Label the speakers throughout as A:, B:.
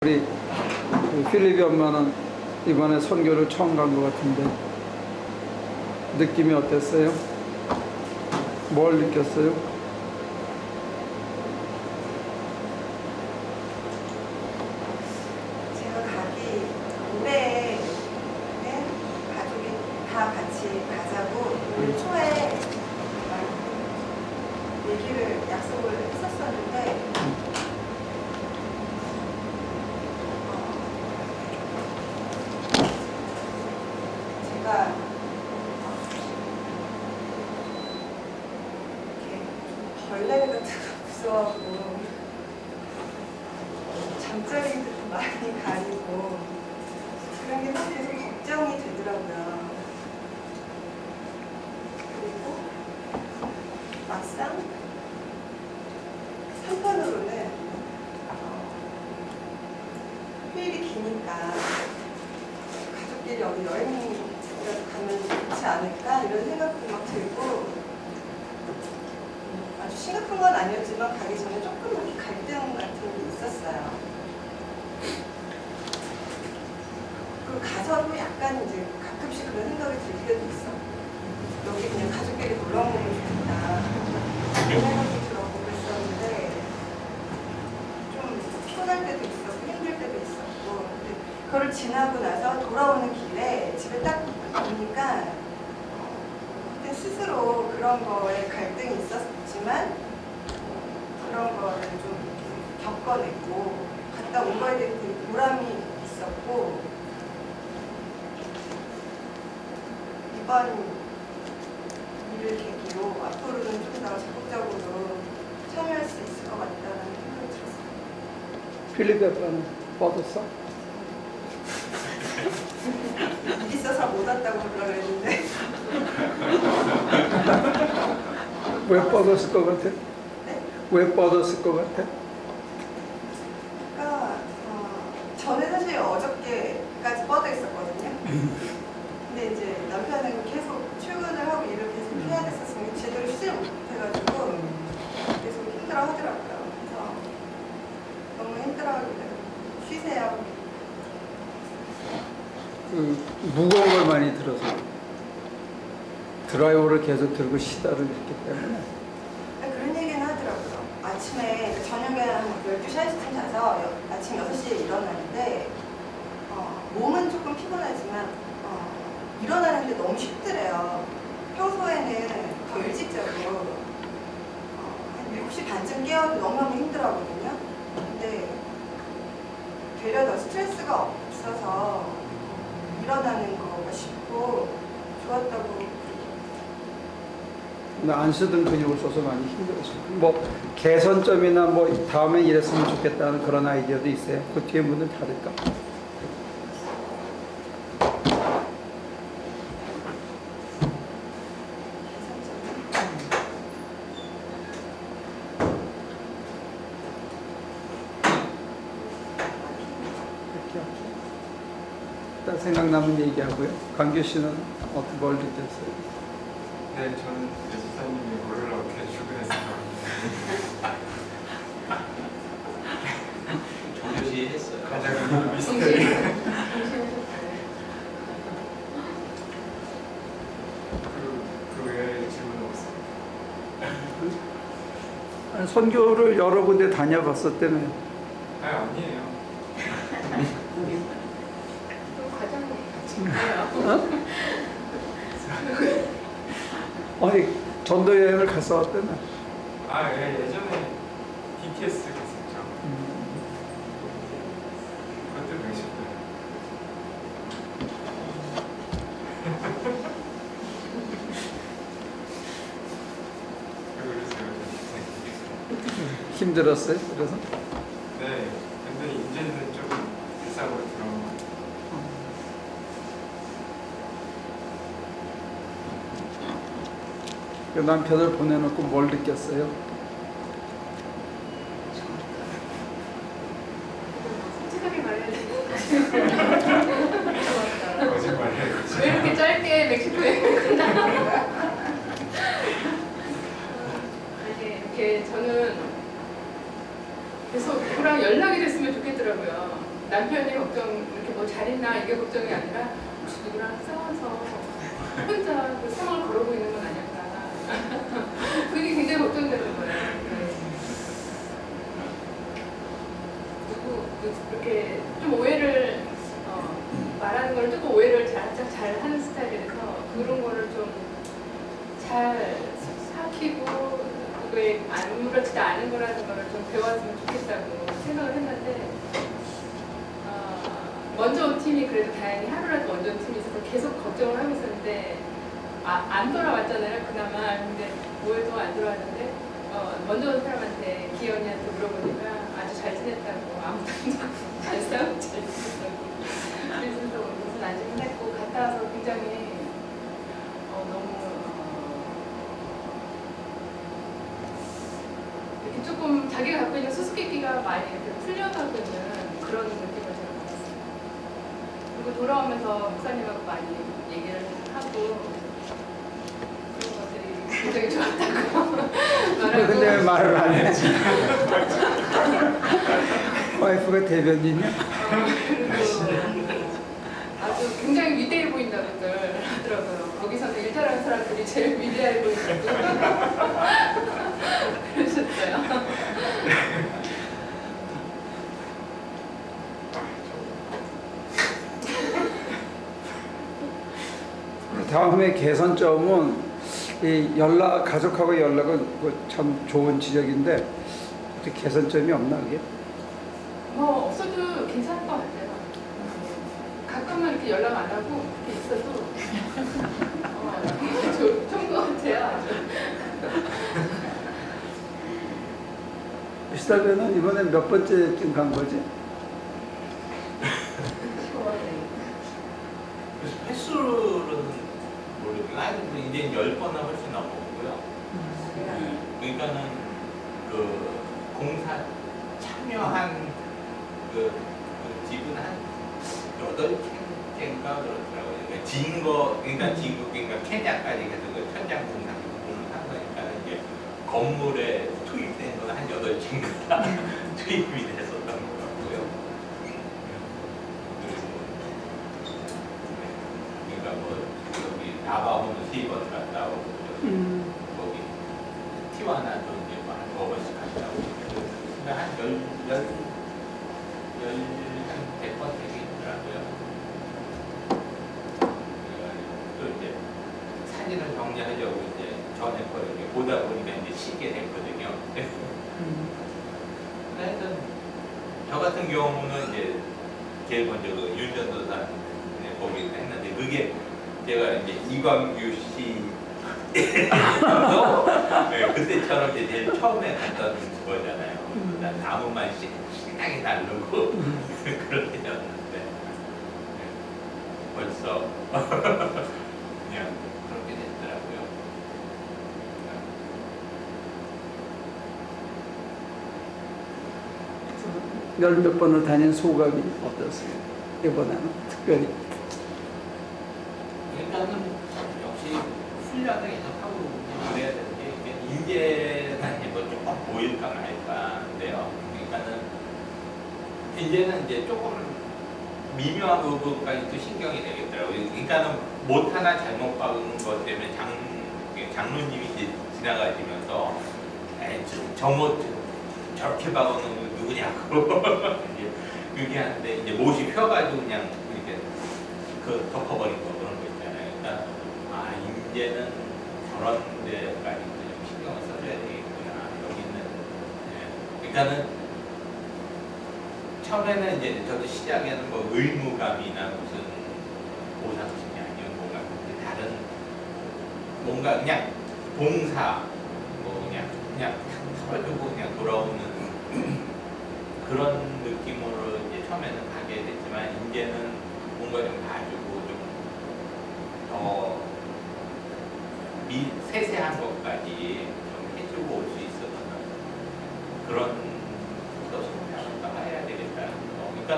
A: 우리 필립이 엄마는 이번에 선교를 처음 간 것 같은데 느낌이 어땠어요? 뭘 느꼈어요?
B: 제가 가기 올해 가족이 다 같이 가자고 올 초에 얘기를 약속을 했었었는데 제가 이렇게 벌레 같은 거 무서워하고 잠자리도 많이 가리고 그런 게 사실 좀 걱정이 되더라고요. 그리고 막상 한편으로는 휴일이 기니까 가족끼리 어디 여행이라도 가면 좋지 않을까 이런 생각도 막 들고 아주 심각한 건 아니었지만 가기 전에 조금 이렇게 갈등 같은 게 있었어요. 그리고 가서도 약간 이제 가끔씩 그런 생각이 들 때도 있어. 여기 그냥 가족끼리 놀러 오면 좋겠다. 그런 생각도 들어보고 있었는데 좀 피곤할 때도 있었고 힘들 때도 있었고 근데 그걸 지나고 나서 돌아오는 길에 집에 딱 오니까 그때 스스로 그런 거에 갈등이 있었지만 그런 거를 좀 겪어내고 갔다 온 거에 대해 보람이 있었고 이번 일을 계기로 앞으로는 좀 더 적극적으로 참여할 수 있을 것 같다는 생각이 들었어요.
A: 필립 아빠는 뻗었어?
B: 일 있어서 못 왔다고 그러는데
A: 왜 뻗었을 것 같아?
B: 네?
A: 왜 뻗었을 것 같아?
B: 그러니까 저는 사실 어저께까지 뻗어 있었거든요. 근데 이제 남편은 계속 출근을 하고 일을 계속 해야 됐었으니까 제대로 쉬지를 못해가지고 계속 힘들어 하더라고요. 그래서 너무 힘들어하길래 쉬세요.
A: 무거운 걸 많이 들어서 드라이버를 계속 들고 시다를 했기 때문에
B: 그런 얘기는 하더라고요. 아침에 저녁에 한 12시, 1시쯤 자서 아침 6시에 일어나는데 몸은 조금 피곤하지만 일어나는데 너무 쉽더래요. 평소에는 더 일찍 자고 한 7시 반쯤 깨어도 너무너무 힘들어하거든요. 근데 되려 더 스트레스가 없어서 일어나는 거가 쉽고 좋았다고.
A: 안 쓰던 근육을 써서 많이 힘들었어요. 뭐 개선점이나 뭐 다음에 이랬으면 좋겠다는 그런 아이디어도 있어요. 그 뒤에 문은 다를까? 일단 생각나면 얘기하고요. 강규 씨는 뭘 느꼈어요?
C: 네, 저는 예수사님이 오르라고 이렇게 출근했어요.
D: 정교시 했어요.
C: 가장 미스터리. 그 외에 질문은 없어요.
A: 선교를 여러 군데 다녀봤었다며.
C: 아니에요.
A: 아니 전도 여행을 갔어 왔다며.
C: 예, 예전에 DTS 갔었죠. 그것도 멕시코예요.
A: 힘들었어요? 그래서?
C: 네, 근데 이제는 좀 일상으로 들어온 것 같아요.
A: 그 남편을 보내놓고 뭘 느꼈어요?
E: 솔직하게 말해야 돼.
C: 거짓말이에요.
E: 왜 이렇게 짧게 멕시코에 갔나? 이게 저는 계속 누구랑 연락이 됐으면 좋겠더라고요. 남편이 걱정 이렇게 뭐 잘했나 이게 걱정이 아니라 혹시 누구랑 싸워서 혼자 그 상황을 걸어보고 있는 건 아닐까. 그게 굉장히 걱정되는 거예요. 네. 그리고 이렇게 좀 오해를 말하는 걸 조금 오해를 잘 하는 스타일이라서 그런 거를 좀 잘 삭히고 그게 아무렇지도 않은 거라는 거를 좀 배웠으면 좋겠다고 생각을 했는데 먼저 온 팀이 그래도 다행히 하루라도 먼저 온 팀이 있어서 계속 걱정을 하고 있었는데 안 돌아왔잖아요 그나마. 근데 뭐해도 안 돌아왔는데 먼저 온 사람한테 기현이한테 물어보니까 아주 잘 지냈다고 아무도 안 싸우고 잘 지냈다고. 그래서 무슨 안심을 했고 갔다 와서 굉장히 너무 이렇게 조금 자기가 갖고 있는 수수께끼가 많이 이렇게 풀려가고 있는 그런 느낌을 제가 받았어요. 그리고 돌아오면서 목사님하고 많이 얘기를 하고 그런 것들이 굉장히 좋았다고 말하고.
A: 근데 왜 말을 안 해? 와이프가 대변인이야?
E: 아주 굉장히 위대해 보인다고들 하더라고요. 거기서는 일 잘하는 사람들이 제일 위대해 보인다고 그러셨어요.
A: 다음에 개선점은 이 가족하고 연락은 참 좋은 지적인데 어떻게 개선점이 없나 그게?
E: 뭐 없어도 괜찮을 것 같아요. 가끔은 이렇게 연락 안 하고 이렇게 있어도 좋은 것 같아요. 아주.
A: 시달배는 이번에 몇 번째쯤 간 거지?
D: 횟수로는 모르겠고 하여튼 이제 10번은 훨씬 넘었고요. 그러니까는 그 공사 참여한 그 집은 한 8개인가 그렇더라고요. 그러니까 그러니까 캐냐까지 해서 그 천장 공사 부분을 한 거니까 이제 건물에 투입된 건 한 8개인가 투입이 됐었던 것 같고요. 그러니까 뭐 여기 나가오면 3번 갔다 오고 거기 티와나도 이제 한 5번씩 갔다 오고 그러니까 한 100번 되게 있더라고요. 또 이제 사진을 정리하려고 이제 전에 거 이렇게 보다 보니까 이제 쉬게 됐거든요. 하여튼 저 같은 경우는 이제 제일 먼저 그 윤전도사 거기 했는데 그게 제가 이제 이광규 씨 네, 그때처럼 이제 제일 처음에 갔던 거잖아요. 나무만 신나게 나르고 그럴 때였는데 네, 벌써 그냥 그렇게 됐더라고요.
A: 몇 번을 다닌 소감이 어떠세요? 이번에는 특별히.
D: 일단은 역시 훈련을 계속하고 그래야 되는 게 이제는 뭐 조금 보일까 말까인데요. 그러니까는 이제는 이제 조금 미묘한 부분까지 또 신경이 되겠더라고요. 그러니까는 못 하나 잘못 박은 것 때문에 장로님이 이제 지나가시면서 저못 저렇게 박은 건 누구냐고 그게 하는데 이제 못이 펴가지고 그냥 이렇게 그 덮어버린 거 그런 거 있잖아요. 그러니까 이제는 저런 데까지 좀 신경을 써줘야 되겠구나. 여기는 그러니까는 처음에는 이제 저도 시작에는 뭐 의무감이나 무슨 보상식이 아니면 뭔가 다른 뭔가 그냥 봉사 뭐 그냥 털어주고 그냥 돌아오는 그런 느낌으로 이제 처음에는 가게 됐지만 이제는 뭔가 좀 봐주고 좀 더 세세한 것까지 좀 해주고 올 수 있었던 그런 소통을 해야 되겠다는 거. 그러니까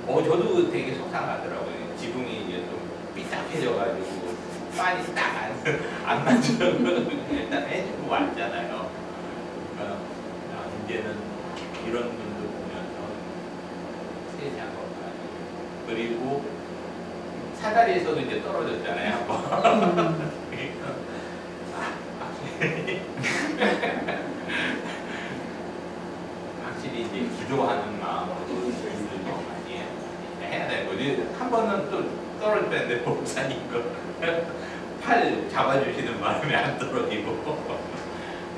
D: 저도 되게 속상하더라고요. 지붕이 이제 좀 삐딱해져가지고 빨리 딱 안 맞춰 일단 해주고 왔잖아요. 그러니까 이제는 이런 분들 보면서 세세한 것까지 그리고 사다리에서도 이제 떨어졌잖아요. 한번. 그러니까 확실히 이제 기도하는 마음으로 좀 많이 해야 되는 거지. 한 번은 또 떨어질 뻔했는데 목사님 팔 잡아주시는 바람에 안 떨어지고.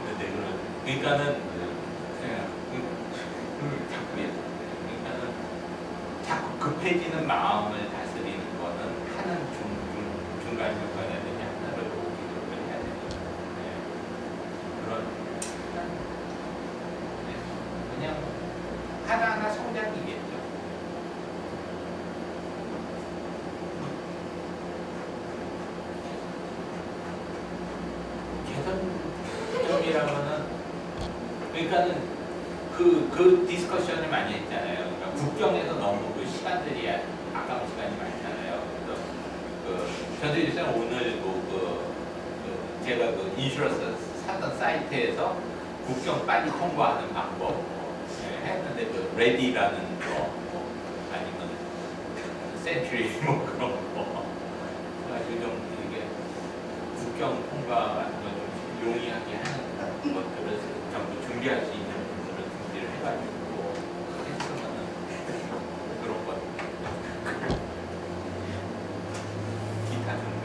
D: 근데 그러니까는 자꾸 급해지는 마음을 다스리는 거는 하는 중간 역할을 되지 않나로 기도를 해야 되죠. 그런 그냥 하나하나 성장이겠죠. 개선점이라고는 그러니까는 그 디스커션을 많이 했잖아요. 그러니까 국경에서 너무 그 시간들이 아까운 시간이 많잖아요. 그래서 전세일선 오늘도 제가 그 인슈런스 사던 사이트에서 국경 빨리 통과하는 방법 했는데 그 레디라는 거 아니면 센츄리 뭐 그런 거 가지고 좀 이게 국경 통과 같은 거 좀 용이하게 하는 것들을 전부 준비할 수 있는 해가지고 했으면은 그런 것 기타 등등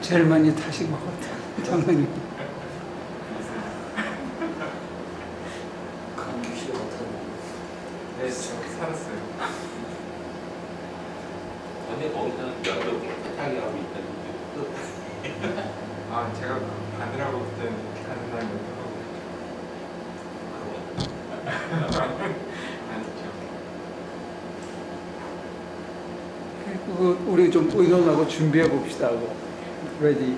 A: 제일 많이 타신 것 같아요, 장로님.
F: 감기 씨 같은.
C: 네, 저 살았어요.
D: 근데 거기서는 면도 깨끗하게 하고 있다는 게
C: 아, 제가 가느라고 그때 가는 날 못하고 아니죠.
A: 우리 좀 의논하고 준비해 봅시다. 레디.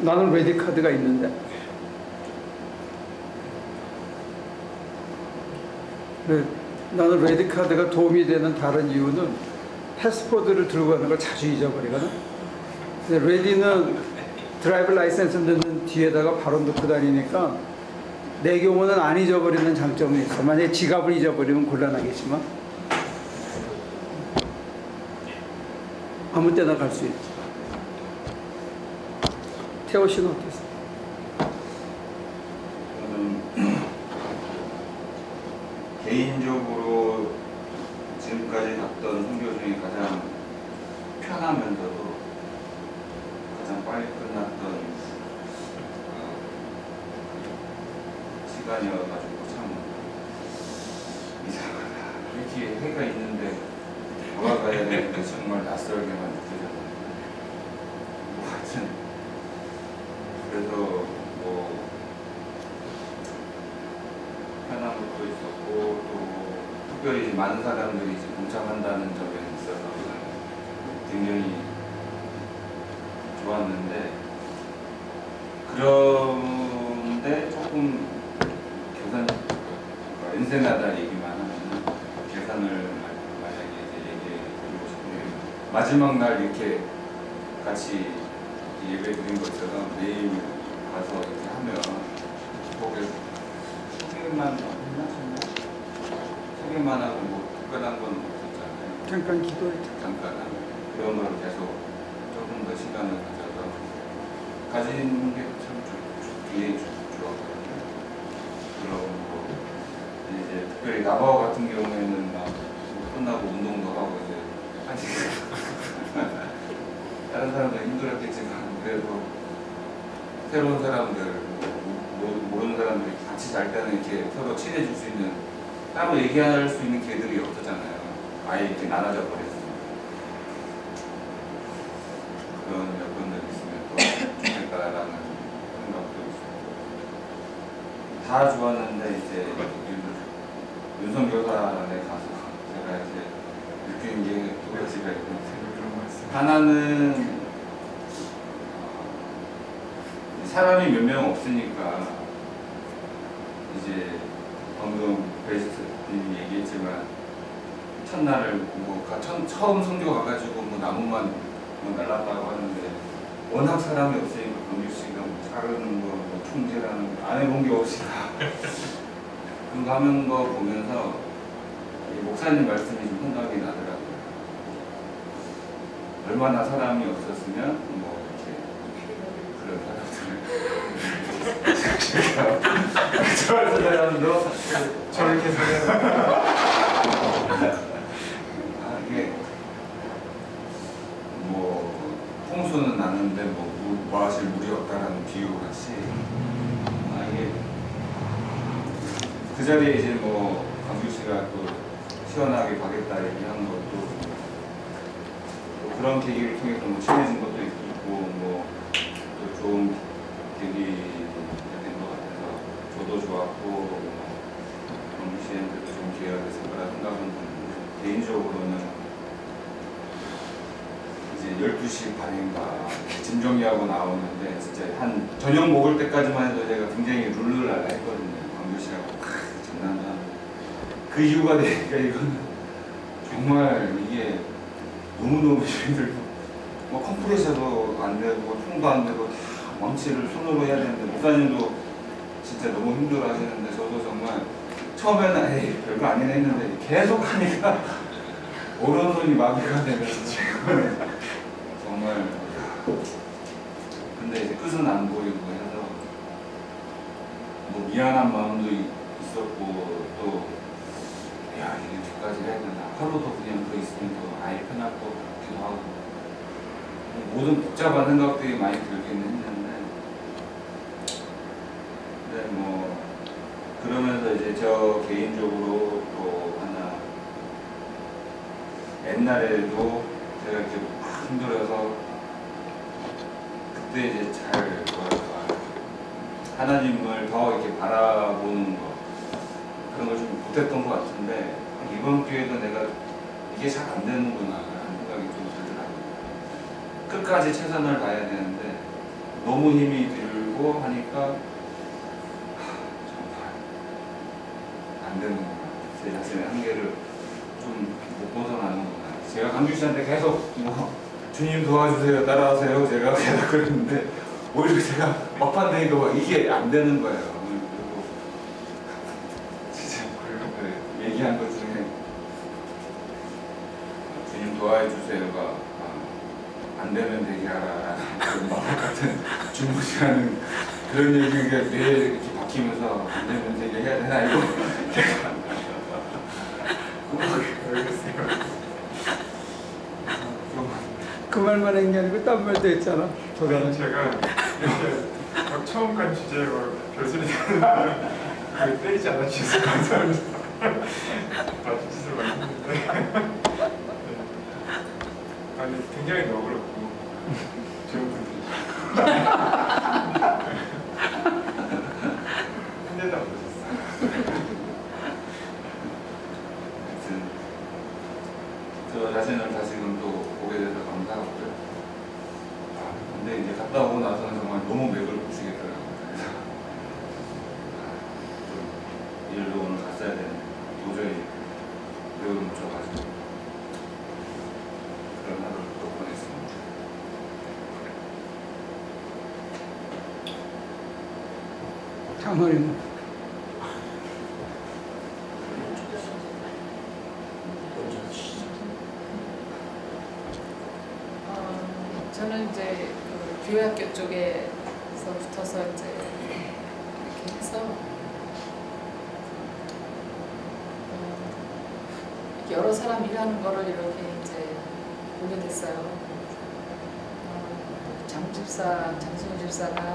A: 나는 레디 카드가 있는데. 나는 레디 카드가 도움이 되는 다른 이유는 패스포드를 들고 가는 걸 자주 잊어버리거든. 근데 레디는 드라이브 라이센스는 뒤에다가 바로 넣고 다니니까 내 경우는 안 잊어버리는 장점이 있어. 만약에 지갑을 잊어버리면 곤란하겠지만 아무 때나 갈 수 있지. 태호 씨는 어땠어요?
G: 저는 개인적으로 지금까지 갔던 선교 중에 가장 편하면서도 가장 빨리 끝났던 시간이어가지고 참 이상하다. 이렇게 해가 있는데 돌아가야 되는데 정말 낯설게만 느껴졌어요. 뭐 하여튼 그래서 뭐 편한 것도 있었고 또 특별히 많은 사람들이 동참한다는 점에 있어서 굉장히 좋았는데 그런데 조금 계산 인생하다 얘기만 하면 계산을 만약에 이제 얘기해드리고 싶으면 마지막 날 이렇게 같이 예배 드린 것처럼 내일 가서 이렇게 하면 거기 소개만 했나? 소개만 하고 뭐 특별한 건 없었잖아요.
A: 잠깐 기도했죠.
G: 잠깐 그런 걸 계속 조금 더 시간을 가져서 가지는 게 참 굉장히 좋았거든요. 그러고 이제 특별히 나바와 같은 경우에는 막 끝나고 운동도 하고 이제 아직 다른 사람들 힘들었겠지만 그래도 새로운 사람들 모르는 사람들이 같이 잘 때는 이렇게 서로 친해질 수 있는 따로 얘기할 수 있는 개들이 없었잖아요. 아예 이렇게 나눠져 버렸어요. 그런 여건들이 있으면 또 좋겠다라는 생각도 있었고 다 좋았는데 이제 윤성 교사에 가서 제가 이제 느낀 게 두 가지가 있는데 하나는 사람이 몇 명 없으니까 이제 방금 베스트님이 얘기했지만 첫날을 뭐 처음 선교 가가지고 뭐 나무만 뭐 날랐다고 하는데 워낙 사람이 없으니까 강규 씨가 뭐 자르는 거, 뭐 총재라는 거 안 해본 게 없으니까 그 가는 거 보면서 이 목사님 말씀이 좀 생각이 나더라고요. 얼마나 사람이 없었으면 뭐 이렇게 그런 사람들 저 사람도
C: 저렇게 해서
G: 이게 뭐 홍수는 나는데 뭐 마실 물이 없다라는 비유 같이 이게 그 자리에 이제 뭐 강규 씨가 또 시원하게 가겠다 얘기한 것도 또 그런 계기를 통해서 뭐 친해진 것도 있고 뭐 또 좋은 계기가 된 것 같아서 저도 좋았고 강규 씨한테도 좀 기회가 됐을 거라 생각은 드는데 개인적으로는 이제 12시 반인가 짐 정리하고 나오는데 진짜 한 저녁 먹을 때까지만 해도 제가 굉장히 룰루랄라 했거든요. 강규 씨하고 장난도 하고 그 이유가 되니까 이거는 정말 이게 너무너무 힘들고 뭐 컴프레셔도 안 되고 통도 안 되고 다 망치를 손으로 해야 되는데 목사님도 진짜 너무 힘들어 하시는데 저도 정말 처음에는 에이 별거 아니네 했는데 계속 하니까 오른손이 마비가 되면서 정말 근데 이제 끝은 안 보이고 해서 뭐 미안한 마음도 있었고 또 야 이게 저까지 해야 되나 하루도 그냥 그 있으면 더 아예 편할 것 같기도 하고 모든 복잡한 생각들이 많이 들기는 했는데 근데 뭐 그러면서 이제 저 개인적으로 또 하나 옛날에도 제가 이렇게 막 힘들어서 그때 이제 잘 뭐랄까 하나님을 더 이렇게 바라보는 거 그런 걸 좀 못했던 것 같은데 이번 기회도 내가 이게 잘 안 되는구나 하는 생각이 좀 들더라고요. 끝까지 최선을 다해야 되는데 너무 힘이 들고 하니까 정말 안 되는구나. 제 자신의 한계를 좀 못 벗어나는구나. 제가 강규 씨한테 계속 뭐 주님 도와주세요, 따라하세요 제가 계속 그랬는데 오히려 제가 막판 되니까 이게 안 되는 거예요. 그리고 진짜 얘기한 것 중에 주님 도와주세요가 안 되면 되게 하라라는 그런 마음 같은 주무시하는 그런 얘기가 뇌에 이렇게 박히면서 안 되면 되게 해야 되나 이거
A: 그 말만 한 게 아니고 딴 말도 했잖아.
C: 아니, 제가 이렇게 막 처음 간 주제에 막 별소리 하는데 때리지 않아주셔서 감사합니다. 아주 짓을 많이 했는데 네. 아니 굉장히 너그럽고 좋은 분들이 한 대도 안 보셨어요.
G: 저 자신을 다시금 또 보게 돼서 감사하고요. 근데 이제 갔다 오고 나서는 정말 너무 맥을 못 추겠더라고요. 그래서 좀 일도 오늘 갔어야 되는데 도저히 맥을 못 쳐가지고 그런 하루를 또 보냈습니다.
A: 장모님.
F: 저는 이제 그 교회학교 쪽에서 붙어서 이제 이렇게 해서 여러 사람 일하는 거를 이렇게 이제 보게 됐어요. 장순호 집사가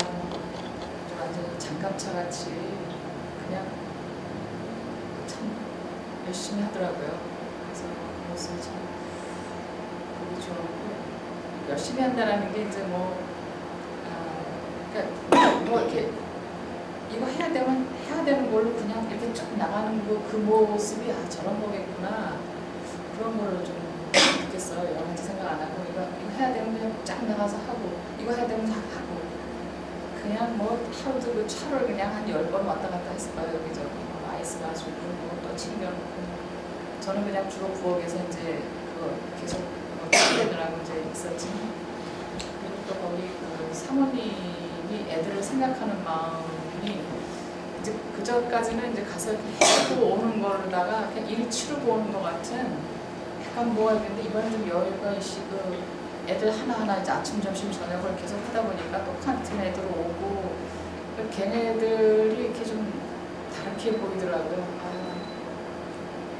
F: 완전 장갑차 같이 그냥 참 열심히 하더라고요. 그래서 그것은 참 보기 좋았고. 열심히 한다라는 게 이제 그러니까 뭐 이렇게 이거 해야 되는 걸로 그냥 이렇게 쭉 나가는 그 모습이 저런 거겠구나 그런 거를 좀 느꼈어요. 여러 가지 생각 안 하고 이거 해야 되면 그냥 쫙 나가서 하고 이거 해야 되면 다 하고 그냥 뭐 하루도 그 차를 그냥 한 10번 왔다 갔다 했을 거예요. 여기저기 아이스 마시고 또 챙겨놓고 저는 그냥 주로 부엌에서 이제 그거 계속 애들하고 이제 있었지. 그리고 또 거기 그 사모님이 애들을 생각하는 마음이 이제 그전까지는 이제 가서 해고 오는 거로다가 그냥 일 치르고 오는 것 같은 약간 뭐가 있는데 이번에 좀 여유가 있고 애들 하나하나 이제 아침, 점심, 저녁을 계속 하다 보니까 똑같은 애들 오고 걔네들이 이렇게 좀 다르게 보이더라고요.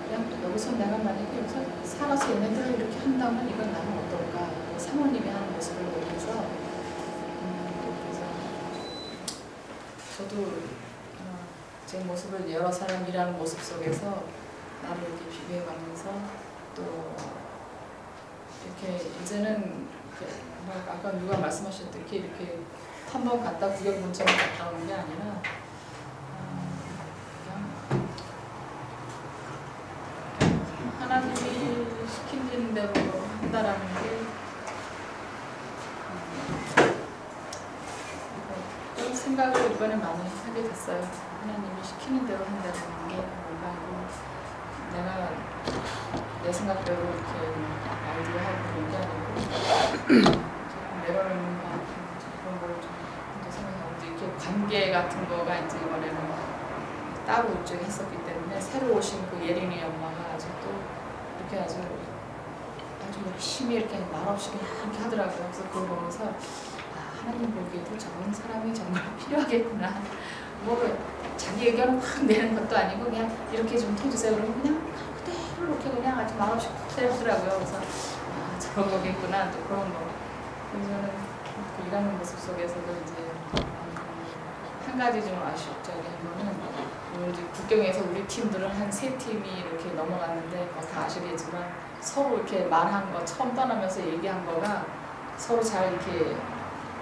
F: 그냥 여기서 내가 만약에 여기서 살아서 얘네들을 이렇게 한다면 이건 나는 어떨까? 사모님이 하는 모습을 보면서 그래서 저도 제 모습을 여러 사람 일하는 모습 속에서 나를 이렇게 비교해가면서 또 이렇게 이제는 아까 누가 말씀하셨듯이 이렇게 한 번 갔다 구경 문처럼 갔다 오는 게 아니라 그냥 하나님이 시키는 대로 한다라는 게 그런 생각을 이번에 많이 하게 됐어요. 하나님이 시키는 대로 한다는 게 뭔가 내가 내 생각대로 이렇게 말도 하고 그런 게 아니고 내려놓는 거 그런 걸 좀 생각하고 이렇게 관계 같은 거가 이제 이번에는 따로 이쪽에 했었기 때문에 새로 오신 그 예린이 엄마가 아주 또 이렇게 아주 열심히 이렇게 말없이 그냥 이렇게 하더라고요. 그래서 그걸 보면서 하나님 보기에도 저런 사람이 정말 필요하겠구나. 뭐 자기 의견을 확 내는 것도 아니고 그냥 이렇게 좀 해주세요. 그러면 그냥 그대로 이렇게 그냥 아주 말없이 해주더라고요. 그래서 저런 거겠구나 또 그런 거. 그래서 저는 그 일하는 모습 속에서도 이제 한 가지 좀 아쉽적인 거는 이제 국경에서 우리 팀들은 한 3팀이 이렇게 넘어갔는데 다 아시겠지만 서로 이렇게 말한 거 처음 떠나면서 얘기한 거가 서로 잘 이렇게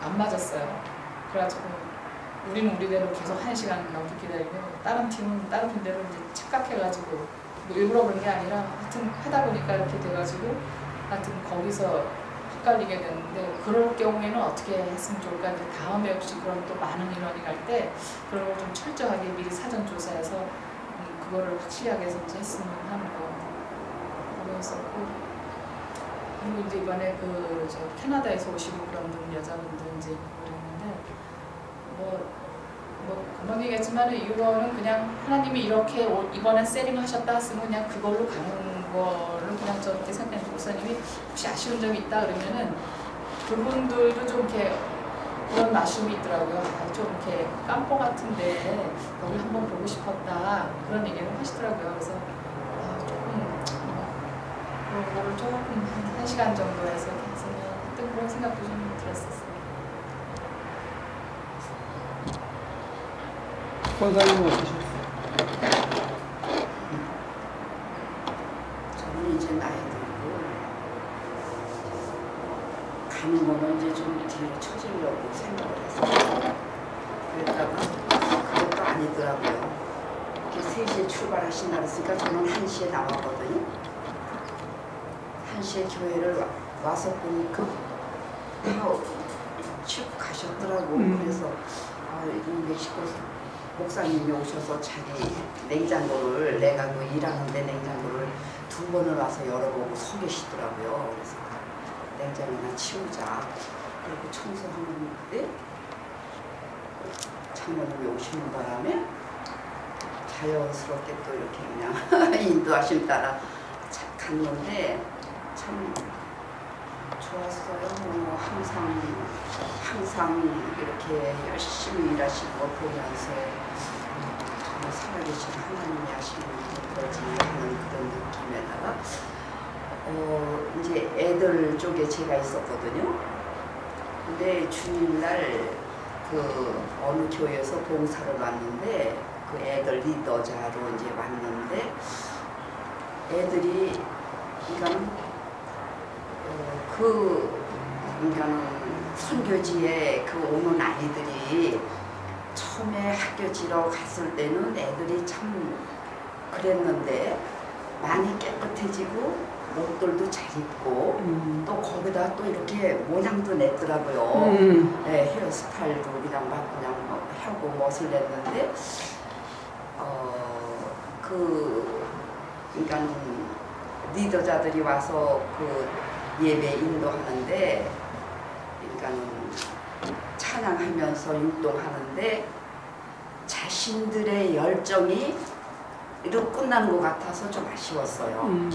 F: 안 맞았어요. 그래가지고 우리는 우리대로 계속 1시간 넘게 기다리고 다른 팀은 다른 팀대로 이제 착각해가지고 뭐 일부러 그런 게 아니라 하여튼 하다 보니까 이렇게 돼가지고 하여튼 거기서 헷갈리게 되는데 그럴 경우에는 어떻게 했으면 좋을까? 이제 다음에 혹시 그런 또 많은 인원이 갈 때 그런 걸 좀 철저하게 미리 사전 조사해서 그거를 확실하게 해서 이제 했으면 하는 거 그랬었고 그리고 이제 이번에 저 캐나다에서 오시고 그런 여자분들 이제 그랬는데 금방 얘기했지만 이거는 그냥 하나님이 이렇게 이번에 세링 하셨다 했으면 그냥 그걸로 가는 거를 그냥 저렇게 생각하는 목사님이 혹시 아쉬운 점이 있다 그러면은 그분들도 좀 이렇게 그런 아쉬움이 있더라고요. 좀 이렇게 깜포 같은데 여기 한번 보고 싶었다 그런 얘기를 하시더라고요. 그래서 조금 그런 거를 조금 1시간 정도 해서 했으면 그런 생각도 좀 들었었어요.
A: 권사님 어떠셨어요?
H: 저는 이제 나이 들고 가는 거는 이제 좀 뒤로 쳐주려고 생각을 했어요. 그랬다가 그것도 아니더라고요. 이렇게 3시에 출발하신다 그랬으니까 저는 1시에 나왔거든요. 1시에 교회를 와서 보니까 다 치고 가셨더라고. 그래서 이 멕시코 목사님이 오셔서 자기 냉장고를 내가 그 일하는데 냉장고를 2번을 와서 열어보고 서 계시더라고요. 그래서 냉장고나 치우자. 그리고 청소하는데 장모님이 오시는 바람에 자연스럽게 또 이렇게 그냥 인도하심 따라 갔는데 참 좋았어요. 뭐 항상 이렇게 열심히 일하시는 거 보면서 정말 살아계신 하나님이 하시는 거지 하는 그런 느낌에다가 이제 애들 쪽에 제가 있었거든요. 근데 주일날 그 어느 교회에서 봉사를 왔는데 그 애들 리더자로 이제 왔는데 애들이 그러니까는 선교지에 그 오는 아이들이 처음에 학교지러 갔을 때는 애들이 참 그랬는데 많이 깨끗해지고 옷들도 잘 입고 또 거기다 또 이렇게 모양도 냈더라고요. 네, 헤어스타일도 그냥 막 그냥 하고 멋을 냈는데 그러니까 리더자들이 와서 그 예배 인도하는데 그러니까 찬양하면서 율동하는데 자신들의 열정이 이렇게 끝나는 것 같아서 좀 아쉬웠어요.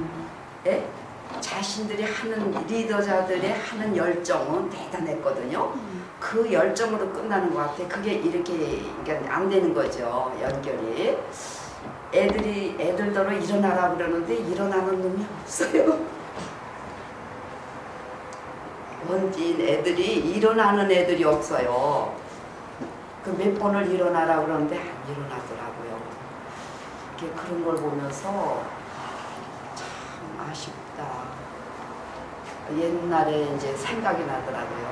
H: 예? 자신들이 하는 리더자들의 하는 열정은 대단했거든요. 그 열정으로 끝나는 것 같아. 그게 이렇게 그러니까 안 되는 거죠. 연결이. 애들더러 일어나라 그러는데 일어나는 놈이 없어요. 원진 애들이 일어나는 애들이 없어요. 그 몇 번을 일어나라 그러는데 안 일어나더라고요. 그런 걸 보면서 참 아쉽다. 옛날에 이제 생각이 나더라고요.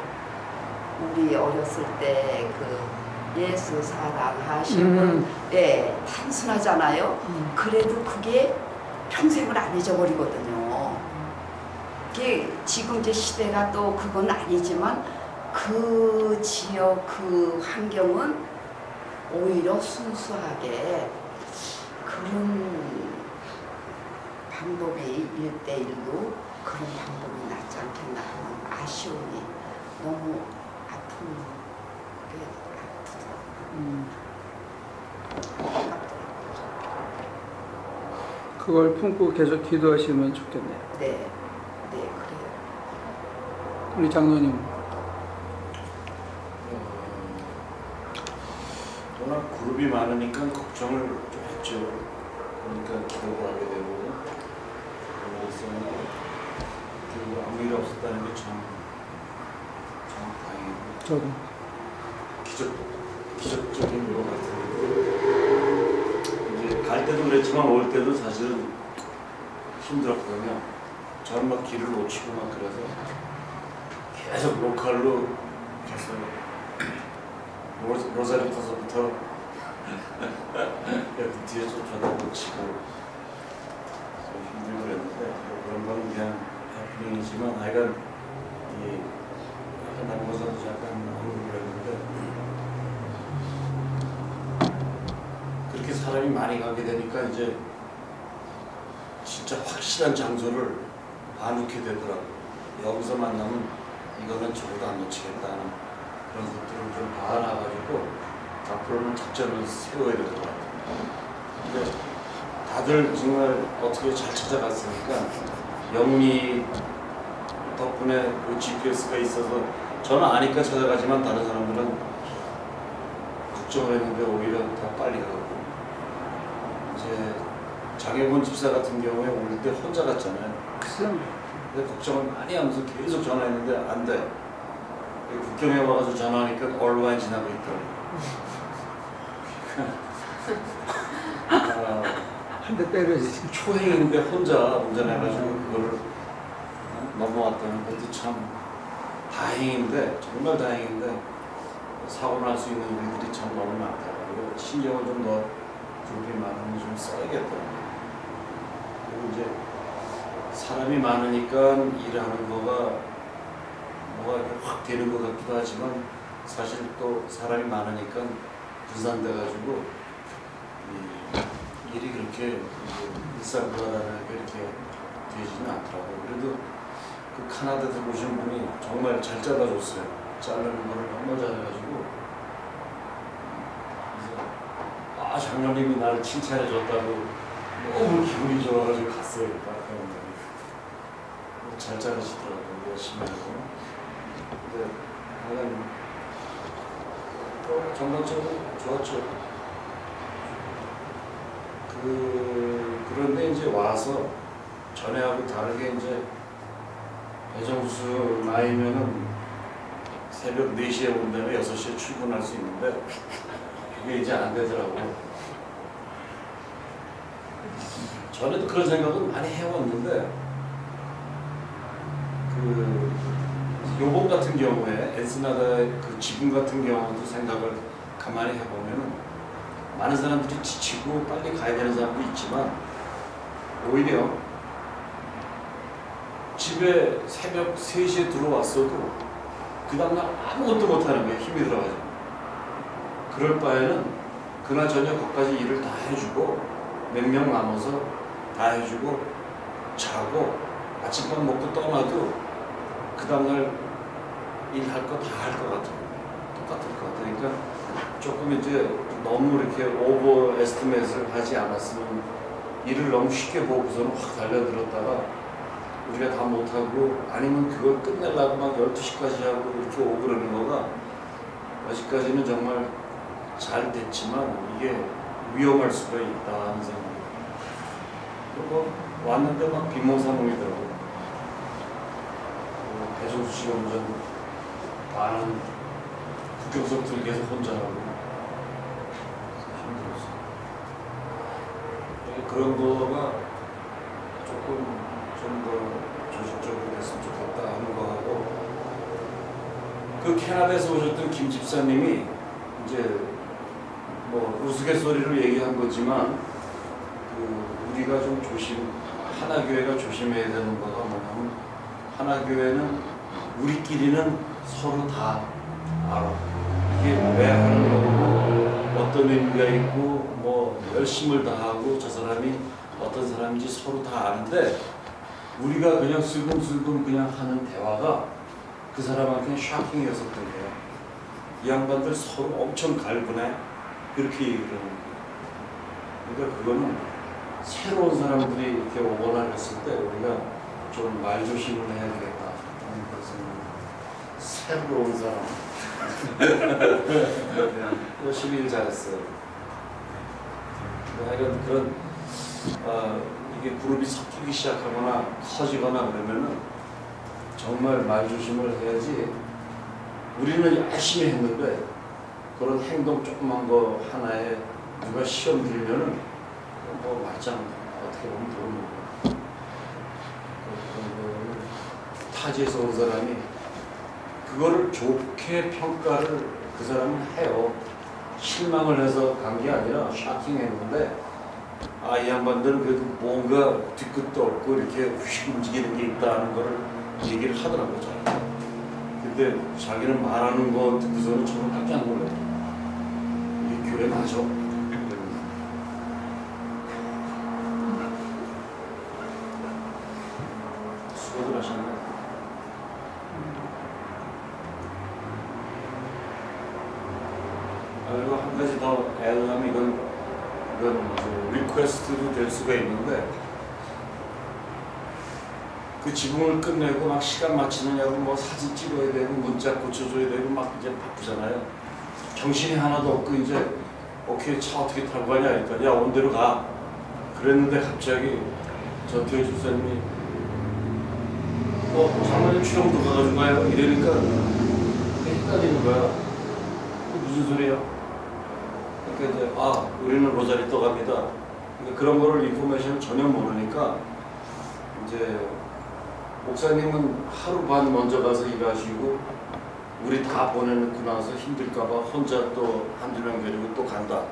H: 우리 어렸을 때 그 예수 사랑하시는 예, 단순하잖아요. 그래도 그게 평생을 안 잊어버리거든요. 그게 지금 이제 시대가 또 그건 아니지만 그 지역 그 환경은 오히려 순수하게 그런 방법이 1대1로 그런 방법이 낫지 않겠나 하는 아쉬움이 너무 아픈 게 아프더라고요.
A: 그걸 품고 계속 기도하시면 좋겠네요.
H: 네, 그래요.
A: 우리 장로님.
I: 워낙 그룹이 많으니까 걱정을 좀 했죠. 그러니까 기도를 하게 되고 그래서 아무 일 없었다는 게 참 다행이고
A: 저도.
I: 기적적인 것 같은데 이제 갈 때도 그랬지만 올 때도 사실은 힘들었거든요. 저는 막 길을 놓치고 막 그래서 계속 로컬로 계속 로사리터서부터 여기 뒤에 쫓아다니고 치고 힘들고 그랬는데 그런 건 그냥 해프닝이지만 하여간 남고사도 약간 언급을 했는데 그렇게 사람이 많이 가게 되니까 이제 진짜 확실한 장소를 봐놓게 되더라고요. 여기서 만나면 이거는 적어도 안 놓치겠다는 그런 것들을 좀 봐놔가지고 앞으로는 작전을 세워야 될 것 같아요. 근데 다들 정말 어떻게 잘 찾아갔으니까 영리 덕분에 그 GPS가 있어서 저는 아니까 찾아가지만 다른 사람들은 걱정을 했는데 오히려 더 빨리 가고 이제 장혜곤 집사 같은 경우에 올 때 혼자 갔잖아요. 근데 걱정을 많이 하면서 계속 전화했는데 안 돼. 국경에 와가지고 전화하니까 얼마나 지나고 있더라고요.
A: 한 대 때려지지.
I: 초행인데 혼자 운전해가지고 그거를 넘어왔다는 것도 참 다행인데 정말 다행인데 사고 날 수 있는 일들이 참 너무 많다. 그리고 신경을 좀 더 그룹이 많으면 좀 써야겠다. 그리고 이제 사람이 많으니까 일하는 거가 뭐가 확 되는 것 같기도 하지만 사실 또 사람이 많으니까 분산돼가지고 일이 그렇게 일상불안하게 이렇게 되지는 않더라고요. 그래도 그 카나다에서 오신 분이 정말 잘 잘라줬어요. 자르는 거를 정말 잘해가지고 그래서 장로님이 나를 칭찬해줬다고 너무 기분이 좋아가지고 갔어요. 잘 자르시더라고요. 열심히 하고. 근데 하여간 전반적으로 좋았죠. 그런데 이제 와서 전에하고 다르게 이제 배정수 나이면은 새벽 4시에 온다면 6시에 출근할 수 있는데 그게 이제 안 되더라고요. 전에도 그런 생각은 많이 해왔는데 요번 같은 경우에 엔스나다의 그 지금 같은 경우도 생각을 가만히 해보면은 많은 사람들이 지치고 빨리 가야 되는 사람도 있지만 오히려 집에 새벽 3시에 들어왔어도 그 다음날 아무것도 못하는 거예요. 힘이 들어가지고. 그럴 바에는 그날 저녁 거기까지 일을 다 해주고 몇 명 남아서 다 해주고 자고 아침밥 먹고 떠나도 그 다음날 일할 거 다 할 것 같아요. 똑같을 것 같으니까 조금 이제 너무 이렇게 오버 에스티메이트를 하지 않았으면 일을 너무 쉽게 보고서는 확 달려들었다가 우리가 다 못하고 아니면 그걸 끝내려고 막 12시까지 하고 이렇게 오고 그러는 거가 아직까지는 정말 잘 됐지만 이게 위험할 수가 있다 하는 생각이. 그리고 왔는데 막 비몽사몽이더라고요. 배종수 씨가 운전 많은 국경석들 계속 혼자 하고 힘들었어요. 그런 거가 조금 좀 더 조직적으로 됐으면 좋겠다 하는 거하고 그 캐나다에서 오셨던 김 집사님이 이제 뭐 우스갯소리로 얘기한 거지만 그 우리가 좀 하나교회가 조심해야 되는 거가 뭐냐면 하나교회는 우리끼리는 서로 다 알아. 이게 왜 하는 거고 어떤 의미가 있고 뭐 열심을 다하고 저 사람이 어떤 사람인지 서로 다 아는데 우리가 그냥 슬금슬금 그냥 하는 대화가 그 사람한테는 샤킹이었었던 거예요. 이 양반들 서로 엄청 갈구네 그렇게 얘기를 하는 거예요. 그러니까 그거는 새로운 사람들이 이렇게 오거나 했을 때 우리가 좀 말조심을 해야 되겠다 하는 것은 새로운 사람 열심히 일 잘했어요. 하여간 그런 이게 그룹이 섞이기 시작하거나 커지거나 그러면은 정말 말조심을 해야지. 우리는 열심히 했는데 그런 행동 조그만 거 하나에 누가 시험 들면은 뭐 말짱 어떻게 보면 그런 거고 타지에서 온 사람이 그거를 좋게 평가를 그 사람은 해요. 실망을 해서 간 게 아니라 샤킹했는데 이 양반들은 그래도 뭔가 뒤끝도 없고 이렇게 휙 움직이는 게 있다는 거를 얘기를 하더라고요. 근데 자기는 말하는 거 듣고서는 저는 깜짝 놀래요. 이게 교회 맞아? 수고들 하셨네. 그리고 한 가지 더 애하면 이건 리퀘스트도 될 수가 있는데 그 지붕을 끝내고 막 시간 맞추느냐고 뭐 사진 찍어야 되고 문자 고쳐줘야 되고 막 이제 바쁘잖아요. 정신이 하나도 없고 이제 오케이 차 어떻게 타고 가냐 했더니 야 온대로 가 그랬는데 갑자기 전태일 집사님이 장모님 출연도 가가지고 가요 이러니까 헷갈리는 거야. 무슨 소리야? 그러니까 이제 우리는 로자리 떠갑니다. 그러니까 그런 거를 인포메이션을 전혀 모르니까 이제 목사님은 하루 반 먼저 가서 일하시고 우리 다 보내놓고 나서 힘들까봐 혼자 또 한두 명 데리고 또 간다.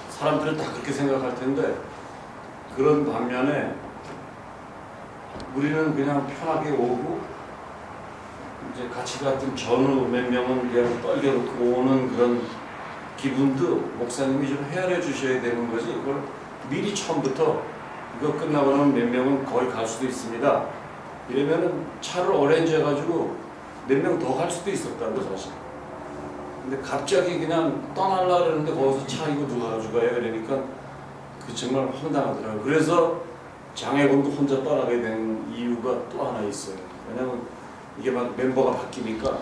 I: 사람들은 다 그렇게 생각할 텐데 그런 반면에 우리는 그냥 편하게 오고 이제 같이 갔던 전후 몇 명은 그냥 떨겨놓고 오는 그런 기분도 목사님이 좀 헤아려 주셔야 되는 거지. 이걸 미리 처음부터 이거 끝나고 나면 몇 명은 거의 갈 수도 있습니다. 이러면은 차를 어레인지 해가지고 몇 명 더 갈 수도 있었다고 사실. 근데 갑자기 그냥 떠나려고 그러는데 거기서 차 이거 누가 가져가요? 이러니까 그 정말 황당하더라고요. 그래서 장애군도 혼자 떠나게 된 이유가 또 하나 있어요. 왜냐면 이게 막 멤버가 바뀌니까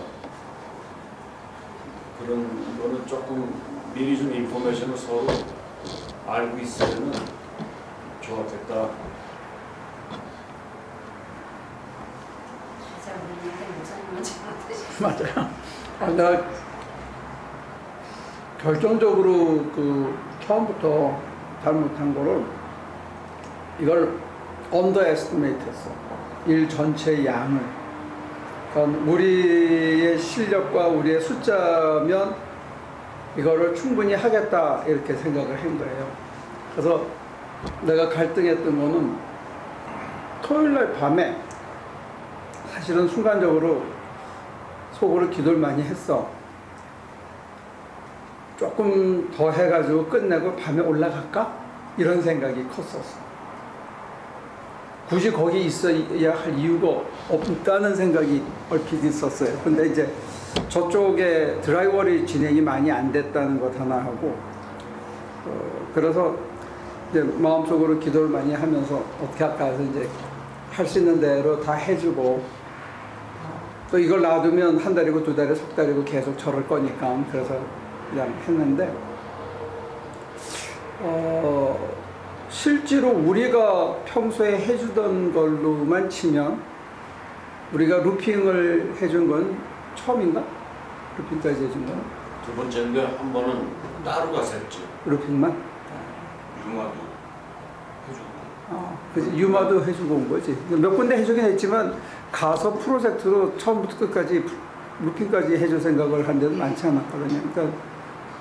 I: 그런 거는 조금 미리 좀 인포메이션을 서로 알고 있으면 좋았겠다.
A: 맞아요. 내가 결정적으로 그 처음부터 잘못한 거를 이걸 언더에스티메이트 했어. 일 전체의 양을. 그러니까 우리의 실력과 우리의 숫자면 이거를 충분히 하겠다 이렇게 생각을 한 거예요. 그래서 내가 갈등했던 거는 토요일날 밤에 사실은 순간적으로 속으로 기도를 많이 했어. 조금 더 해가지고 끝내고 밤에 올라갈까? 이런 생각이 컸었어. 굳이 거기 있어야 할 이유가 없다는 생각이 얼핏 있었어요. 근데 이제 저쪽에 드라이월이 진행이 많이 안 됐다는 것 하나 하고, 그래서 이제 마음속으로 기도를 많이 하면서 어떻게 할까 해서 이제 할 수 있는 대로 다 해주고, 또 이걸 놔두면 한 달이고 두 달이고 석 달이고 계속 저럴 거니까 그래서 그냥 했는데, 실제로 우리가 평소에 해주던 걸로만 치면 우리가 루핑을 해준 건 처음인가? 루핑까지 해준 건?
I: 두 번째인데 한 번은 따로 가서 했지.
A: 루핑만?
G: 유마도 해주고.
A: 그치. 유마도 해주고 온 거지. 몇 군데 해주긴 했지만 가서 프로젝트로 처음부터 끝까지 루핑까지 해줄 생각을 한 데는 많지 않았거든요. 그러니까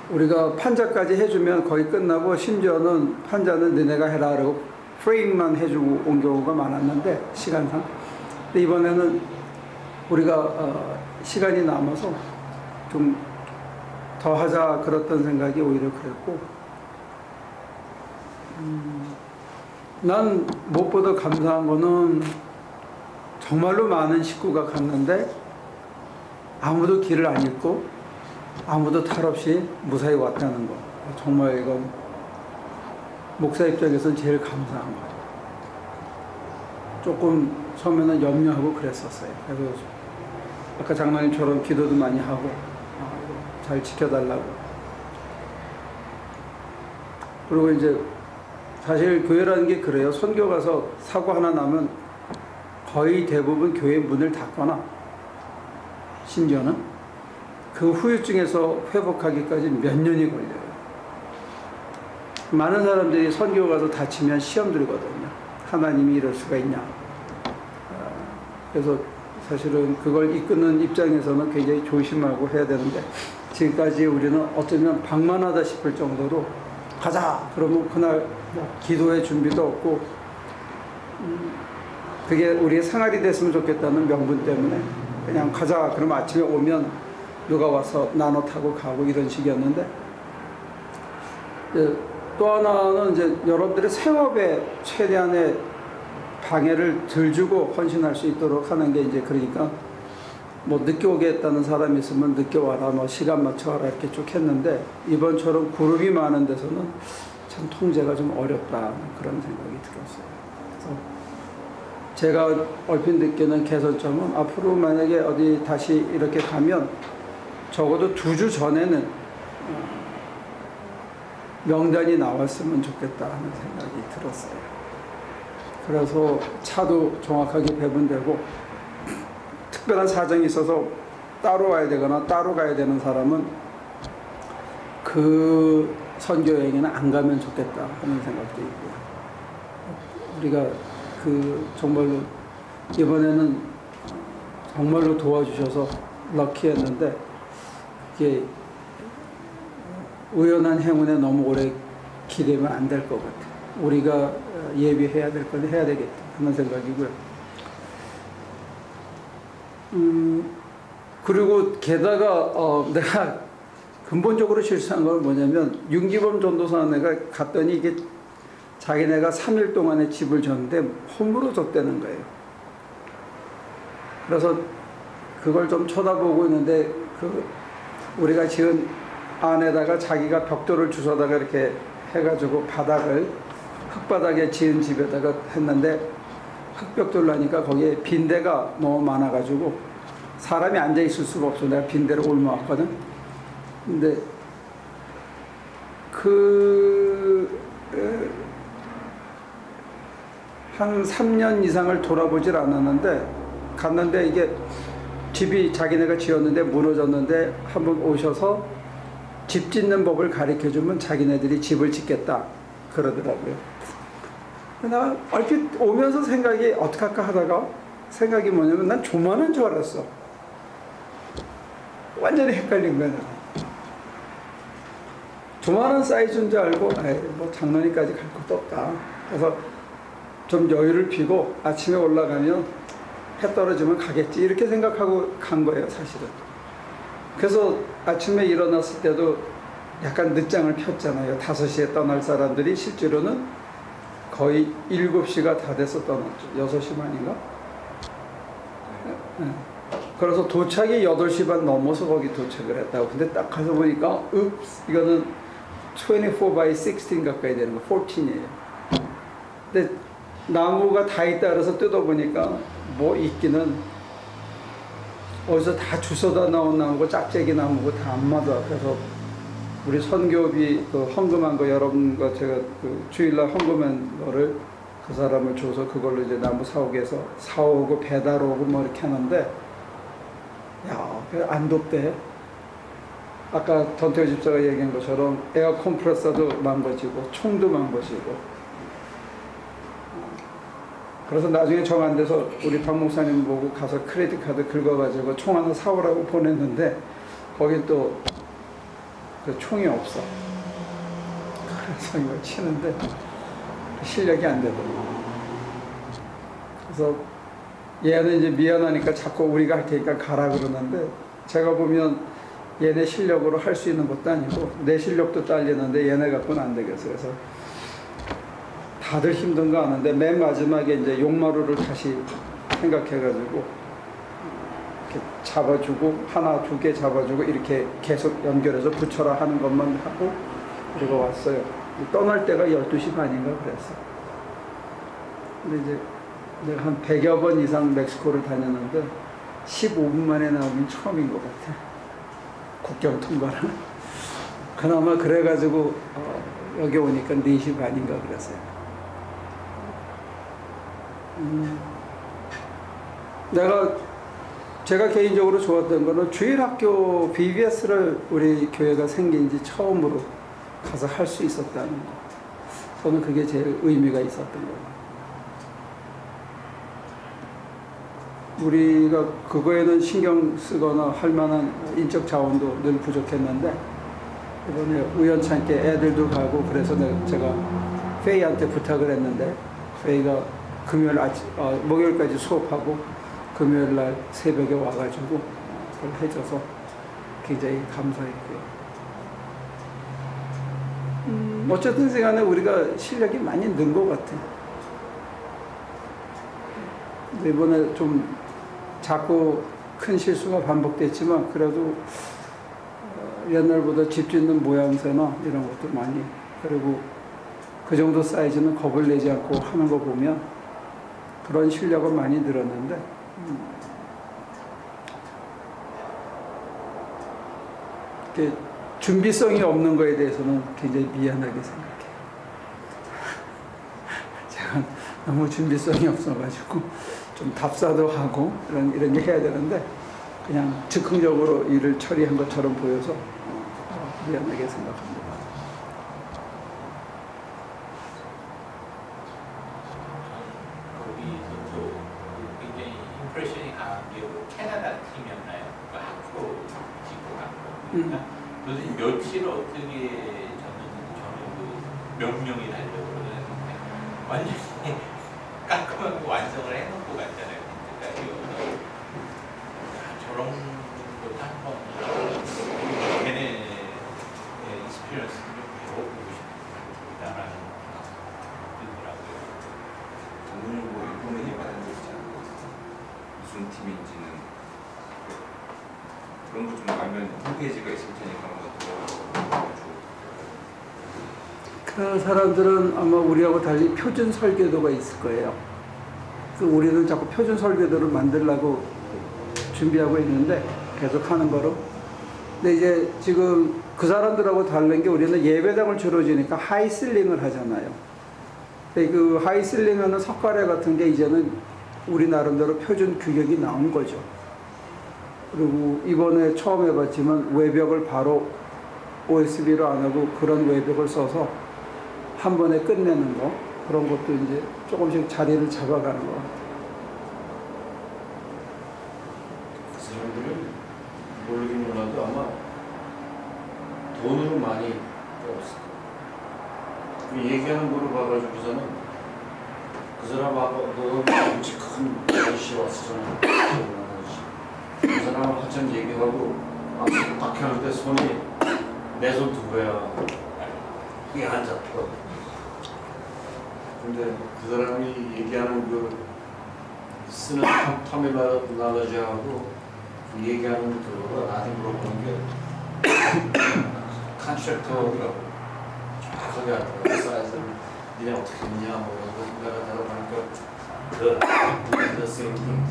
A: 우리가 판자까지 해주면 거의 끝나고, 심지어는 판자는 너네가 해라 그러고 프레임만 해주고 온 경우가 많았는데, 시간상. 근데 이번에는 우리가 시간이 남아서 좀 더 하자 그랬던 생각이 오히려 그랬고, 난 무엇보다 감사한 거는 정말로 많은 식구가 갔는데 아무도 길을 안 잃고 아무도 탈 없이 무사히 왔다는 거. 정말 이건 목사 입장에서는 제일 감사한 거예요. 조금 처음에는 염려하고 그랬었어요. 그래서 아까 장로님처럼 기도도 많이 하고 잘 지켜달라고. 그리고 이제 사실 교회라는 게 그래요. 선교 가서 사고 하나 나면 거의 대부분 교회 문을 닫거나, 심지어는 그 후유증에서 회복하기까지 몇 년이 걸려요. 많은 사람들이 선교 가서 다치면 시험 들거든요. 하나님이 이럴 수가 있냐. 그래서 사실은 그걸 이끄는 입장에서는 굉장히 조심하고 해야 되는데, 지금까지 우리는 어쩌면 방만하다 싶을 정도로 가자 그러면 그날 기도의 준비도 없고, 그게 우리의 생활이 됐으면 좋겠다는 명분 때문에 그냥 가자 그러면 아침에 오면 누가 와서 나눠 타고 가고 이런 식이었는데, 또 하나는 이제 여러분들의 생업에 최대한의 방해를 덜 주고 헌신할 수 있도록 하는 게, 이제 그러니까 뭐 늦게 오겠다는 사람이 있으면 늦게 와라, 뭐 시간 맞춰 와라 이렇게 쭉 했는데, 이번처럼 그룹이 많은 데서는 참 통제가 좀 어렵다는 그런 생각이 들었어요. 그래서 제가 얼핏 느끼는 개선점은, 앞으로 만약에 어디 다시 이렇게 가면 적어도 2주 전에는 명단이 나왔으면 좋겠다 하는 생각이 들었어요. 그래서 차도 정확하게 배분되고, 특별한 사정이 있어서 따로 와야 되거나 따로 가야 되는 사람은 그 선교여행에는 안 가면 좋겠다 하는 생각도 있고요. 우리가 정말로 이번에는 정말로 도와주셔서 럭키했는데, 이게 우연한 행운에 너무 오래 기대면 안 될 것 같아요. 우리가 예비해야 될 건 해야 되겠다 하는 생각이고요. 그리고 게다가 내가 근본적으로 실수한 건 뭐냐면, 윤기범 전도사네가 갔더니 이게 자기네가 3일 동안의 집을 줬는데 홈으로 줬다는 거예요. 그래서 그걸 좀 쳐다보고 있는데, 우리가 지은 안에다가 자기가 벽돌을 주워다가 이렇게 해가지고 바닥을 흙바닥에 지은 집에다가 했는데, 흙벽돌로 하니까 거기에 빈대가 너무 많아가지고 사람이 앉아 있을 수가 없어. 내가 빈대를 옮겨왔거든. 근데 한 3년 이상을 돌아보질 않았는데, 갔는데 이게 집이 자기네가 지었는데 무너졌는데 한번 오셔서 집 짓는 법을 가르쳐주면 자기네들이 집을 짓겠다 그러더라고요. 나 얼핏 오면서 생각이 어떻게 할까 하다가 생각이 뭐냐면, 난 조만한 줄 알았어. 완전히 헷갈린 거야. 조만한 사이즈인 줄 알고, 뭐 장로님까지 갈 것도 없다. 그래서 좀 여유를 피고 아침에 올라가면 해 떨어지면 가겠지 이렇게 생각하고 간 거예요, 사실은. 그래서 아침에 일어났을 때도 약간 늦장을 폈잖아요. 5시에 떠날 사람들이 실제로는 거의 7시가 다 돼서 떠났죠. 6시 반인가? 네. 그래서 도착이 8시 반 넘어서 거기 도착을 했다고. 근데 딱 가서 보니까 이거는 24 by 16 가까이 되는 거 14이에요. 근데 나무가 다 있다 그래서 뜯어보니까 뭐 있기는 어디서 다 주워다 나온 나무고 짝짝이 나무고 다 안 맞아. 그래서 우리 선교비 그 헌금한 거 여러분과 제가 그 주일날 헌금한 거를 그 사람을 줘서 그걸로 이제 나무 사오게 해서 사오고 배달 오고 뭐 이렇게 하는데 야, 안 덥대. 아까 전태호 집사가 얘기한 것처럼 에어 컴프레서도 망가지고 총도 망가지고. 그래서 나중에 정 안 돼서 우리 박 목사님 보고 가서 크레딧 카드 긁어가지고 총 하나 사오라고 보냈는데 거긴 또 그 총이 없어. 그래서 이걸 치는데 실력이 안 되더라고. 그래서 얘는 이제 미안하니까 자꾸 우리가 할 테니까 가라 그러는데 제가 보면 얘네 실력으로 할 수 있는 것도 아니고 내 실력도 딸리는데 얘네 갖고는 안 되겠어. 그래서 다들 힘든 거 아는데 맨 마지막에 이제 용마루를 다시 생각해가지고 이렇게 잡아주고 하나 두 개 잡아주고 이렇게 계속 연결해서 붙여라 하는 것만 하고 그리고 왔어요. 떠날 때가 12시 반인가 그랬어. 근데 이제 내가 한 100여 번 이상 멕시코를 다녔는데 15분 만에 나오긴 처음인 것 같아. 국경 통과를. 그나마 그래가지고 여기 오니까 4시 반인가 그랬어요. 제가 개인적으로 좋았던 거는 주일학교 BBS를 우리 교회가 생긴 지 처음으로 가서 할 수 있었다는 거. 저는 그게 제일 의미가 있었던 거예요. 우리가 그거에는 신경 쓰거나 할 만한 인적 자원도 늘 부족했는데 이번에 우연찮게 애들도 가고 그래서 제가 페이한테 부탁을 했는데 페이가 목요일까지 수업하고 금요일 날 새벽에 와가지고 그걸 해줘서 굉장히 감사했고요. 어쨌든 시간에 우리가 실력이 많이 는 것 같아요. 이번에 좀 자꾸 큰 실수가 반복됐지만 그래도 옛날보다 집 짓는 모양새나 이런 것도 많이 그리고 그 정도 사이즈는 겁을 내지 않고 하는 거 보면 그런 실력은 많이 늘었는데 준비성이 없는 거에 대해서는 굉장히 미안하게 생각해요. 제가 너무 준비성이 없어가지고 좀 답사도 하고 이런 게 해야 되는데 그냥 즉흥적으로 일을 처리한 것처럼 보여서 미안하게 생각합니다.
D: 거기서도 굉장히 임프레션이 강한 게 캐나다 팀이었나요? 그 학교 지구 학교. 도대체 며칠 어떻게 졌는지 저는 그 명령이 달려고 그러는데 완전히 깔끔하게 완성을 해놓고 갔잖아요. 그러니까 저런 것도 한번 걔네 익스피리언스를 좀 배워보고 싶다라는 뜻이더라고요.
G: 오늘 뭐 인포메이션이 받은 거 있지 않고 무슨 팀인지는 그런 거 좀 알면 홈페이지가 있을 테니까 한번
A: 그 사람들은 아마 우리하고 달리 표준 설교도가 있을 거예요. 우리는 자꾸 표준 설교도를 만들려고 준비하고 있는데 계속 하는 거로. 근데 이제 지금 그 사람들하고 다른 게 우리는 예배당을 주로 지니까 하이슬링을 하잖아요. 근데 그 하이슬링 하는 석가래 같은 게 이제는 우리 나름대로 표준 규격이 나온 거죠. 그리고 이번에 처음 해봤지만 외벽을 바로 OSB로 안 하고 그런 외벽을 써서 한 번에 끝내는 거 그런 것도 이제 조금씩 자리를 잡아가는 것 같아요.
I: 그 사람들은 모르긴 몰라도 아마 돈으로 많이 배웠을 거예요. 그 얘기하는 거를 봐가지고서는 그 사람하고 너 엄청 큰 아저씨 왔었잖아. 그 사람하고 한참 얘기하고 딱 하는데 손이 내 손 두 배야. 그게 안 잡혀. 근데 그 사람이 얘기하는 그 쓰는 터미널라지하고 얘기하는 그거가 나한테 물어보는 게 컨트랙터더라고. 정확하게 하더라고. 사이즈를 니네 어떻게 했냐 뭐 이런 거 생각하다가 보니까 the same thing.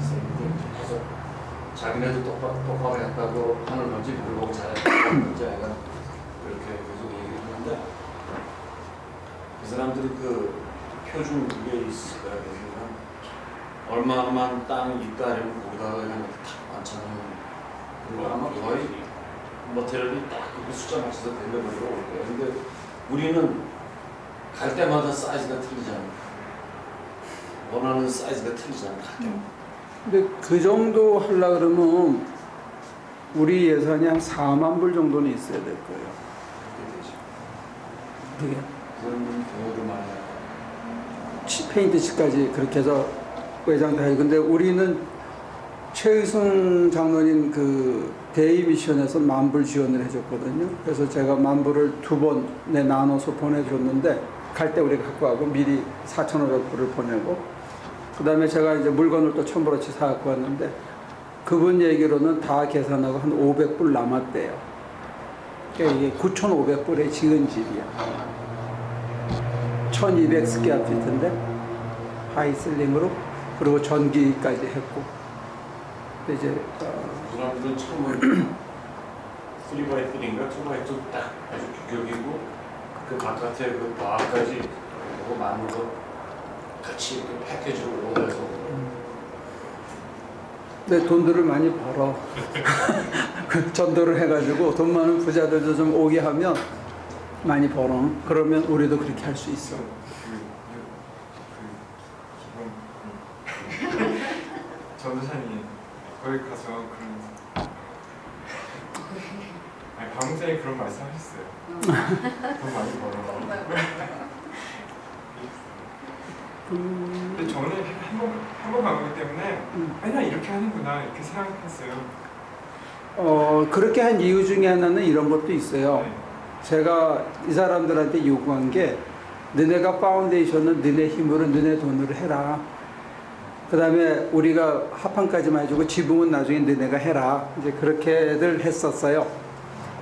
I: 그래서 자기네도 똑바로 했다고 하는 건지 물어보고 잘했다는 건지 아이가 그렇게 계속 얘기를 하는데 그 사람들이 그 표준 그게 있을 거야. 얼마만 땅이 있다 아니면 거기다가 그냥 탁 많잖아요. 그리고 아마 거의 모텔이 딱 그 숫자 맞춰서 델레버리로 올 거예요. 근데 우리는 갈 때마다 사이즈가 틀리잖아. 원하는 사이즈가 틀리잖아. 갈 때마다.
A: 근데 그 정도 하려 그러면 우리 예산이 한 4만 불 정도는 있어야 될 거예요. 그게
I: 그런 경우도 많이 나요.
A: 페인트칠까지 그렇게 해서 외장 다 해. 근데 우리는 최의순 장로님 그 데이 미션에서 10,000불 지원을 해줬거든요. 그래서 제가 10,000불을 2번에 나눠서 보내줬는데 갈 때 우리가 갖고 가고 미리 4,500불을 보내고 그 다음에 제가 이제 물건을 또 1,000불어치 사갖고 왔는데 그분 얘기로는 다 계산하고 한 500불 남았대요. 그러니까 이게 9,500불에 지은 집이야. 1,200 스퀘어피트인데 하이슬링으로 그리고 전기까지 했고 근데 이제
I: 그 사람들은 처음에 3x3인가 2x2 딱 아주 규격이고 그 바깥에 그 바까지 그거 많은 거 같이 이렇게 패키지로 오해서
A: 근데 돈들을 많이 벌어. 그 전도를 해가지고 돈 많은 부자들도 좀 오게 하면 많이 벌어. 그러면 우리도 그렇게 할 수 있어.
C: 전도사님 거기 가서 그런 아니 방송에 그런 말씀하셨어요. 돈 많이 벌어. 근데 저는 한번 간 거기 때문에 맨날 이렇게 하는구나 이렇게 생각했어요.
A: 그렇게 한 이유 중에 하나는 이런 것도 있어요.
C: 네.
A: 제가 이 사람들한테 요구한 게 너네가 파운데이션은 너네 힘으로 너네 돈으로 해라. 그 다음에 우리가 합판까지만 해주고 지붕은 나중에 너네가 해라. 이제 그렇게들 했었어요.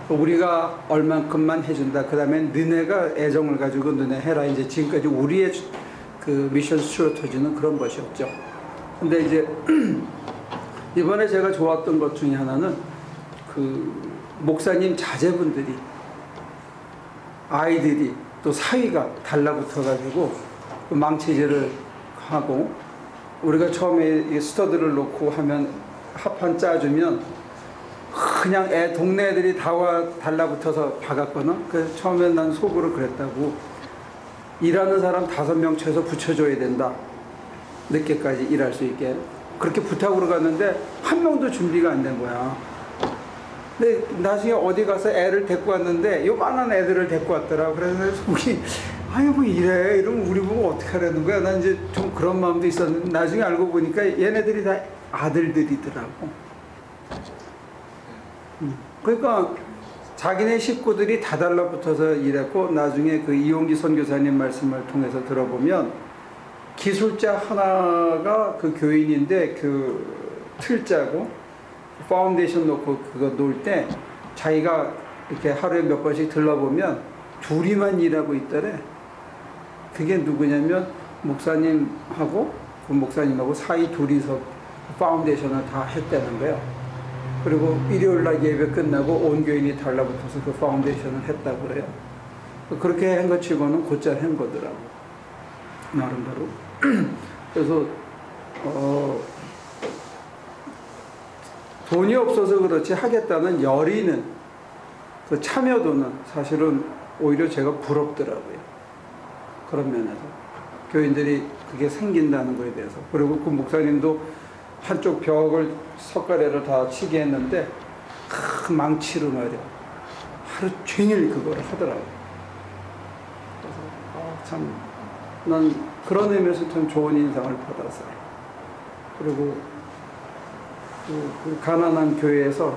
A: 우리가 얼만큼만 해준다. 그 다음에 너네가 애정을 가지고 너네 해라. 이제 지금까지 우리의 그 미션 스튜어터즈는 그런 것이었죠. 근데 이제 이번에 제가 좋았던 것 중에 하나는 그 목사님 자제분들이 아이들이 또 사위가 달라붙어가지고 그 망치질을 하고 우리가 처음에 스터드를 놓고 하면 합판 짜주면 그냥 동네 애들이 다 와 달라붙어서 박았거든. 그래서 처음엔 난 속으로 그랬다고. 일하는 사람 5명 최소 붙여줘야 된다. 늦게까지 일할 수 있게. 그렇게 부탁으로 갔는데 한 명도 준비가 안 된 거야. 근데 나중에 어디 가서 애를 데리고 왔는데 요만한 애들을 데리고 왔더라. 그래서 속이 아이고 이래 이러면 우리 보고 어떻게 하라는 거야. 난 이제 좀 그런 마음도 있었는데 나중에 알고 보니까 얘네들이 다 아들들이더라고. 그러니까 자기네 식구들이 다 달라붙어서 일했고 나중에 그 이용기 선교사님 말씀을 통해서 들어보면 기술자 하나가 그 교인인데 그 틀 짜고 파운데이션 놓고 그거 놓을 때 자기가 이렇게 하루에 몇 번씩 들러보면 둘이만 일하고 있더래. 그게 누구냐면 목사님하고 그 목사님하고 사이 둘이서 파운데이션을 다 했다는 거예요. 그리고 일요일날 예배 끝나고 온 교인이 달라붙어서 그 파운데이션을 했다고 그래요. 그렇게 한 것 치고는 곧잘 한 거더라고. 나름대로. 그래서 돈이 없어서 그렇지 하겠다는 열의는 그 참여도는 사실은 오히려 제가 부럽더라고요. 그런 면에서 교인들이 그게 생긴다는 거에 대해서. 그리고 그 목사님도 한쪽 벽을 석가래를 다 치게 했는데 큰 망치로 말이야 하루 종일 그걸 하더라고요. 그래서 참 난 그런 의미에서 참 좋은 인상을 받았어요. 그리고 그 가난한 교회에서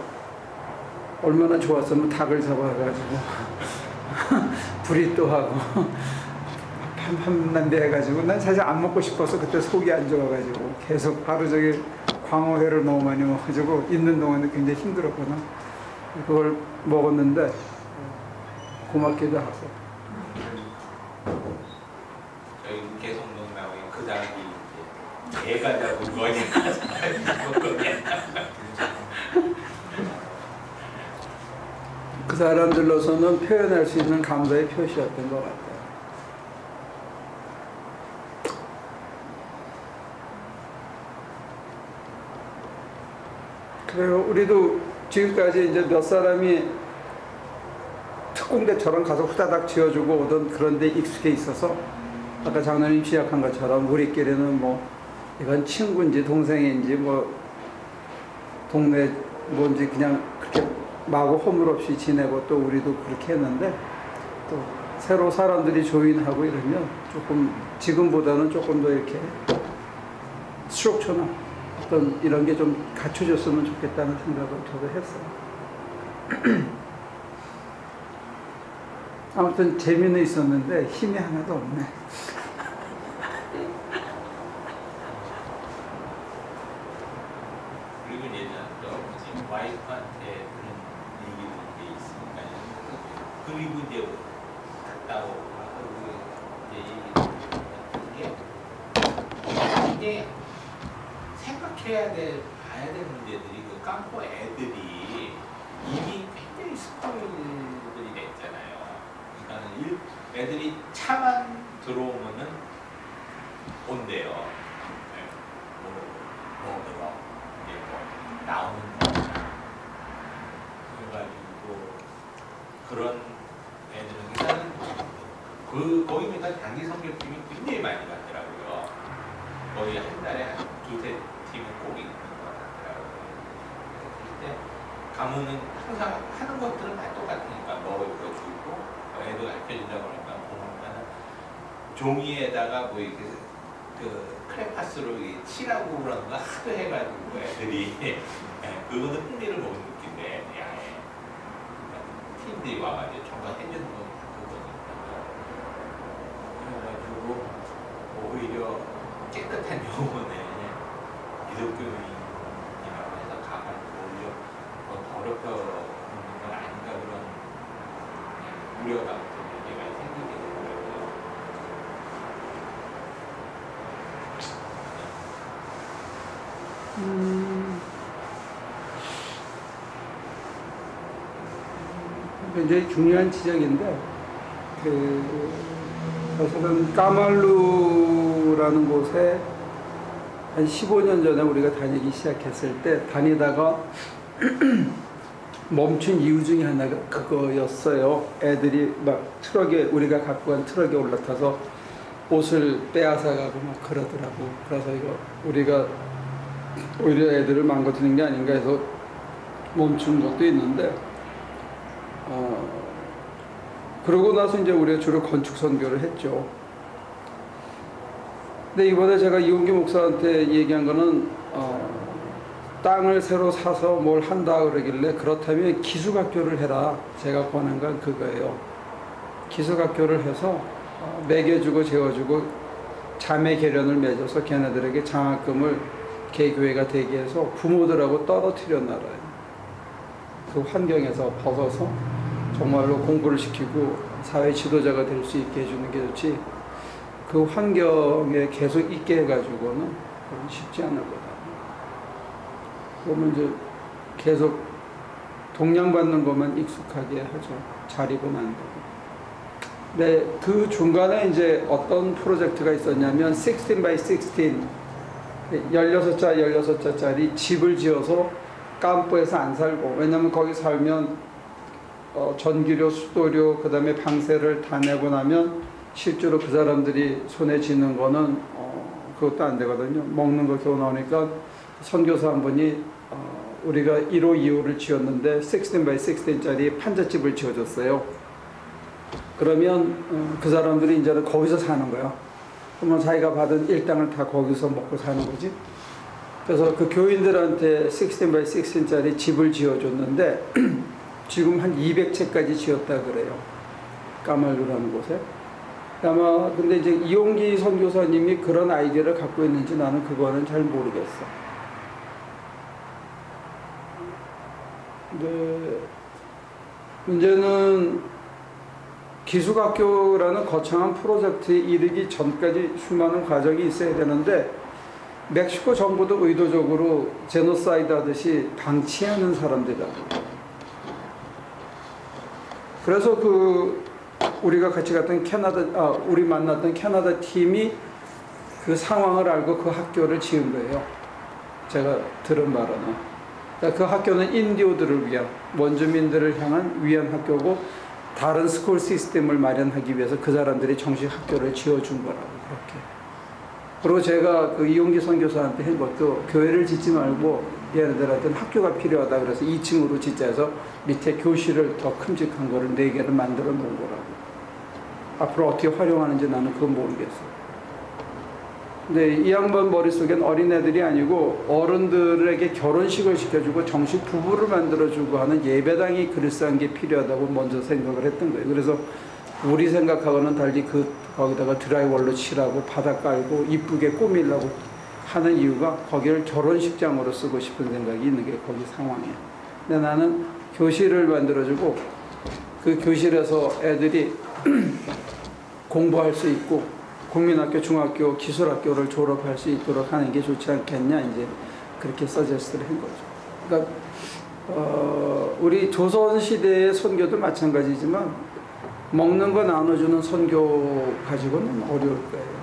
A: 얼마나 좋았으면 닭을 잡아가지고 브리또 하고 한남대 해가지고 난 사실 안 먹고 싶어서 그때 속이 안 좋아가지고 계속 하루 종일 광어회를 너무 많이 먹어가지고 있는 동안에 굉장히 힘들었거든. 그걸 먹었는데 고맙기도 하고.
D: 저희 개성동 나오면 그 사람이 이제 애가 잡은 거냐.
A: 그 사람들로서는 표현할 수 있는 감사의 표시였던 것 같아요. 그래요. 우리도 지금까지 이제 몇 사람이 특공대처럼 가서 후다닥 지어주고 오던 그런 데 익숙해 있어서 아까 장로님 시작한 것처럼 우리끼리는 뭐 이건 친구인지 동생인지 뭐 동네 뭔지 그냥 그렇게 마구 허물 없이 지내고 또 우리도 그렇게 했는데 또 새로 사람들이 조인하고 이러면 조금 지금보다는 조금 더 이렇게 스트럭처나 어떤 이런 게 좀 갖춰졌으면 좋겠다는 생각을 저도 했어요. 아무튼 재미는 있었는데 힘이 하나도 없네.
D: 그리고 이제 저 와이프한테 그런 얘기도 이제 있으니까요. 그리고 이제 갔다 오고 이제 이게 생각해야 돼 봐야 될 문제들이 그 깜포 애들이 이미 굉장히 스포일들이 됐잖아요. 그러니까는 애들이 차만 들어오면은 온대요. 먹으러 이제 뭐 나오는 거나 그래가지고 그런 애들은 일단은 거기니까 단기 성격팀이 굉장히 많이 갔더라고요. 거의 한 달에 한 두세 팀은 꼭 있는 것 같더라고요. 그때 가면은 항상 하는 것들은 다 똑같으니까 먹을 거 주고 애도 가르쳐준다고 그러니까 보니까는 종이에다가 뭐 이렇게 그 크레파스로 칠하고 그러는 거 하도 해가지고 애들이 그거는 흥미를 못 느낀대. 팀들이 와가지고 정말 해주는 건 그거니까. 그래가지고 오히려 깨끗한 영혼에 기독교인이라고 해서 가가지고 오히려 더 더럽혀 놓는 건 아닌가 그런 우려가 되게 많이 생기게 되더라고요.
A: 굉장히 중요한 지적인데 사실은 까말루라는 곳에 한 15년 전에 우리가 다니기 시작했을 때 다니다가 멈춘 이유 중에 하나가 그거였어요. 애들이 막 트럭에 우리가 갖고 간 트럭에 올라타서 옷을 빼앗아가고 막 그러더라고. 그래서 이거 우리가 오히려 애들을 망가뜨리는 게 아닌가 해서 멈춘 것도 있는데 그러고 나서 이제 우리가 주로 건축 선교를 했죠. 근데 이번에 제가 이용기 목사한테 얘기한 거는 땅을 새로 사서 뭘 한다 그러길래 그렇다면 기숙학교를 해라. 제가 권한 건 그거예요. 기숙학교를 해서 먹여주고 재워주고 자매 계련을 맺어서 걔네들에게 장학금을 개교회가 되게 해서 부모들하고 떨어뜨려 놔라요. 그 환경에서 벗어서 정말로 공부를 시키고 사회 지도자가 될 수 있게 해주는 게 좋지, 그 환경에 계속 있게 해가지고는 쉽지 않을 거다. 그러면 이제 계속 동양받는 것만 익숙하게 하죠. 잘 입으면 안 되고. 네, 그 중간에 이제 어떤 프로젝트가 있었냐면 16x16 16자짜리 집을 지어서 깜포에서 안 살고, 왜냐면 거기 살면 전기료, 수도료, 그 다음에 방세를 다 내고 나면 실제로 그 사람들이 손에 쥐는 거는 그것도 안 되거든요. 먹는 거 겨우 나오니까 선교사 한 분이 우리가 1호, 2호를 지었는데 16x16짜리 판잣집을 지어줬어요. 그러면 그 사람들이 이제는 거기서 사는 거야. 그러면 자기가 받은 일당을 다 거기서 먹고 사는 거지. 그래서 그 교인들한테 16x16짜리 집을 지어줬는데 지금 한 200채까지 지었다 그래요. 까말루라는 곳에. 아마 근데 이제 이용기 선교사님이 그런 아이디어를 갖고 있는지 나는 그거는 잘 모르겠어. 근데 문제는 기숙학교라는 거창한 프로젝트에 이르기 전까지 수많은 과정이 있어야 되는데 멕시코 정부도 의도적으로 제노사이드 하듯이 방치하는 사람들이라고. 그래서 우리가 같이 갔던 우리 만났던 캐나다 팀이 그 상황을 알고 그 학교를 지은 거예요. 제가 들은 바로는. 그 학교는 인디오들을 위한, 원주민들을 향한 위한 학교고, 다른 스쿨 시스템을 마련하기 위해서 그 사람들이 정식 학교를 지어준 거라고, 그렇게. 그리고 제가 그 이용기 선교사한테 한 것도 교회를 짓지 말고 얘네들한테는 학교가 필요하다 그래서 2층으로 짓자해서 밑에 교실을 더 큼직한 거를 4개를 만들어 놓은 거라고. 앞으로 어떻게 활용하는지 나는 그건 모르겠어요. 근데 이 양반 머릿속엔 어린애들이 아니고 어른들에게 결혼식을 시켜주고 정식 부부를 만들어주고 하는 예배당이 그럴싸한 게 필요하다고 먼저 생각을 했던 거예요. 그래서 우리 생각하고는 달리 거기다가 드라이월로 칠하고 바닥 깔고 이쁘게 꾸미려고 하는 이유가 거기를 결혼식장으로 쓰고 싶은 생각이 있는 게 거기 상황이에요. 근데 나는 교실을 만들어주고 그 교실에서 애들이 공부할 수 있고 국민학교, 중학교, 기술학교를 졸업할 수 있도록 하는 게 좋지 않겠냐, 이제 그렇게 서제스트를 한 거죠. 그러니까 우리 조선시대의 선교도 마찬가지지만 먹는 거 나눠주는 선교 가지고는 어려울 거예요.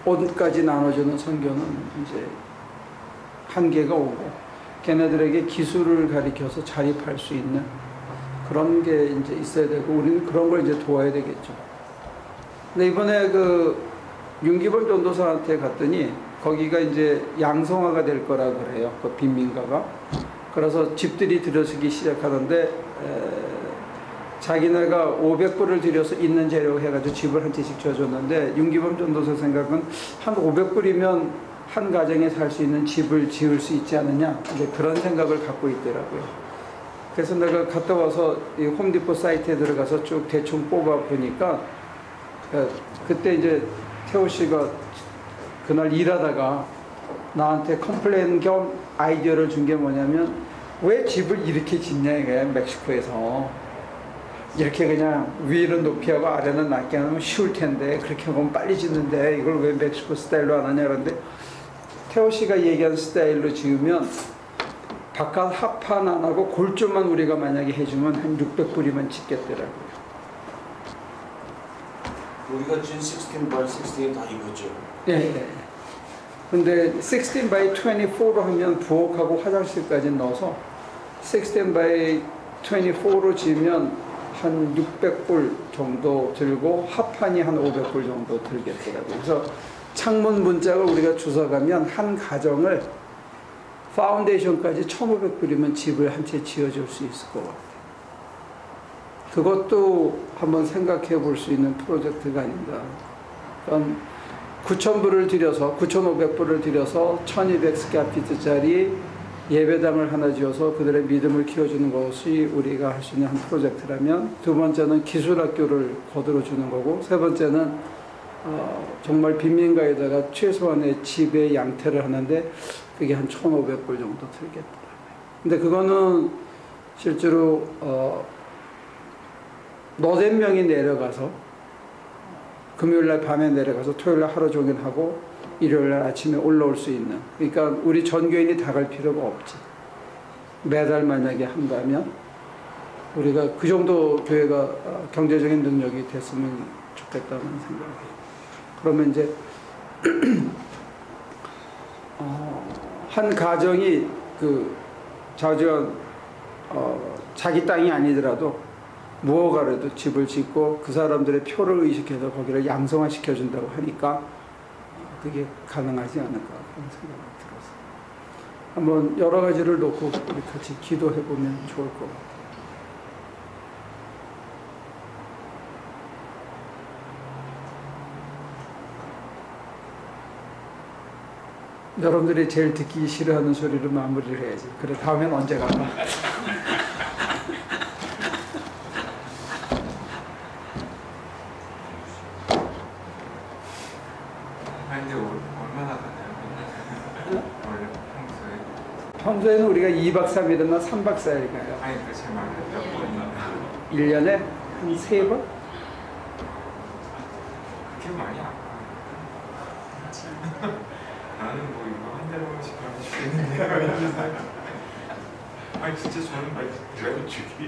A: 옷까지 나눠주는 선교는 이제 한계가 오고, 걔네들에게 기술을 가르쳐서 자립할 수 있는 그런 게 이제 있어야 되고, 우리는 그런 걸 이제 도와야 되겠죠. 근데 이번에 윤기범 전도사한테 갔더니 거기가 이제 양성화가 될 거라 그래요. 그 빈민가가. 그래서 집들이 들여서기 시작하는데 자기네가 500불을 들여서 있는 재료 해가지고 집을 한 채씩 지어줬는데 윤기범 전도사 생각은 한 500불이면 한 가정에 살 수 있는 집을 지을 수 있지 않느냐, 이제 그런 생각을 갖고 있더라고요. 그래서 내가 갔다 와서 이 홈디포 사이트에 들어가서 쭉 대충 뽑아 보니까 그때 이제 태호 씨가 그날 일하다가 나한테 컴플레인 겸 아이디어를 준 게 뭐냐면, 왜 집을 이렇게 짓냐 이거야, 멕시코에서. 이렇게 그냥 위는 높이하고 아래는 낮게 하면 쉬울 텐데, 그렇게 하면 빨리 짓는데 이걸 왜 멕시코 스타일로 안 하냐. 그런데 태호 씨가 얘기한 스타일로 지으면 바깥 합판 안 하고 골조만 우리가 만약에 해주면 한 600불이면 짓겠더라고요.
I: 우리가 지금 16 by 16 다 이거죠.
A: 예. 근데 16 by 24로 하면 부엌하고 화장실까지 넣어서 16 by 24로 지으면 한 600불 정도 들고 합판이 한 500불 정도 들겠더라고요. 그래서 창문 문짝을 우리가 주워가면 한 가정을 파운데이션까지 1,500불이면 집을 한 채 지어줄 수 있을 것 같아요. 그것도 한번 생각해 볼 수 있는 프로젝트가 아닌가. 그러니까 9,000불을 들여서 9,500불을 들여서 1,200스퀘어피트짜리 예배당을 하나 지어서 그들의 믿음을 키워주는 것이 우리가 할 수 있는 한 프로젝트라면, 두 번째는 기술학교를 거들어주는 거고, 세 번째는 정말 빈민가에다가 최소한의 집의 양태를 하는데 그게 한 1,500불 정도 들겠더라고요. 근데 그거는 실제로 너댓 명이 내려가서 금요일날 밤에 내려가서 토요일날 하루 종일 하고 일요일날 아침에 올라올 수 있는, 그러니까 우리 전교인이 다 갈 필요가 없지. 매달 만약에 한다면 우리가 그 정도 교회가 경제적인 능력이 됐으면 좋겠다는 생각이에요. 그러면 이제 한 가정이 자기 땅이 아니더라도 무허가라도 집을 짓고 그 사람들의 표를 의식해서 거기를 양성화 시켜준다고 하니까 그게 가능하지 않을까 그런 생각이 들어서 한번 여러 가지를 놓고 우리 같이 기도해 보면 좋을 것 같아요. 여러분들이 제일 듣기 싫어하는 소리로 마무리를 해야지. 그래, 다음엔 언제 갈까?
C: 근데 얼마나 가나요? 원래 평소에?
A: 평소에는 우리가 2박 3일이나 3박 4일 가요.
C: 아니 제 말은 몇 번이나
A: 1년에 한 3번?
C: 그렇게 많이 안 가. 나는 뭐 이거 한 달에 한 번씩 가면 죽겠는데. 아니 진짜 저는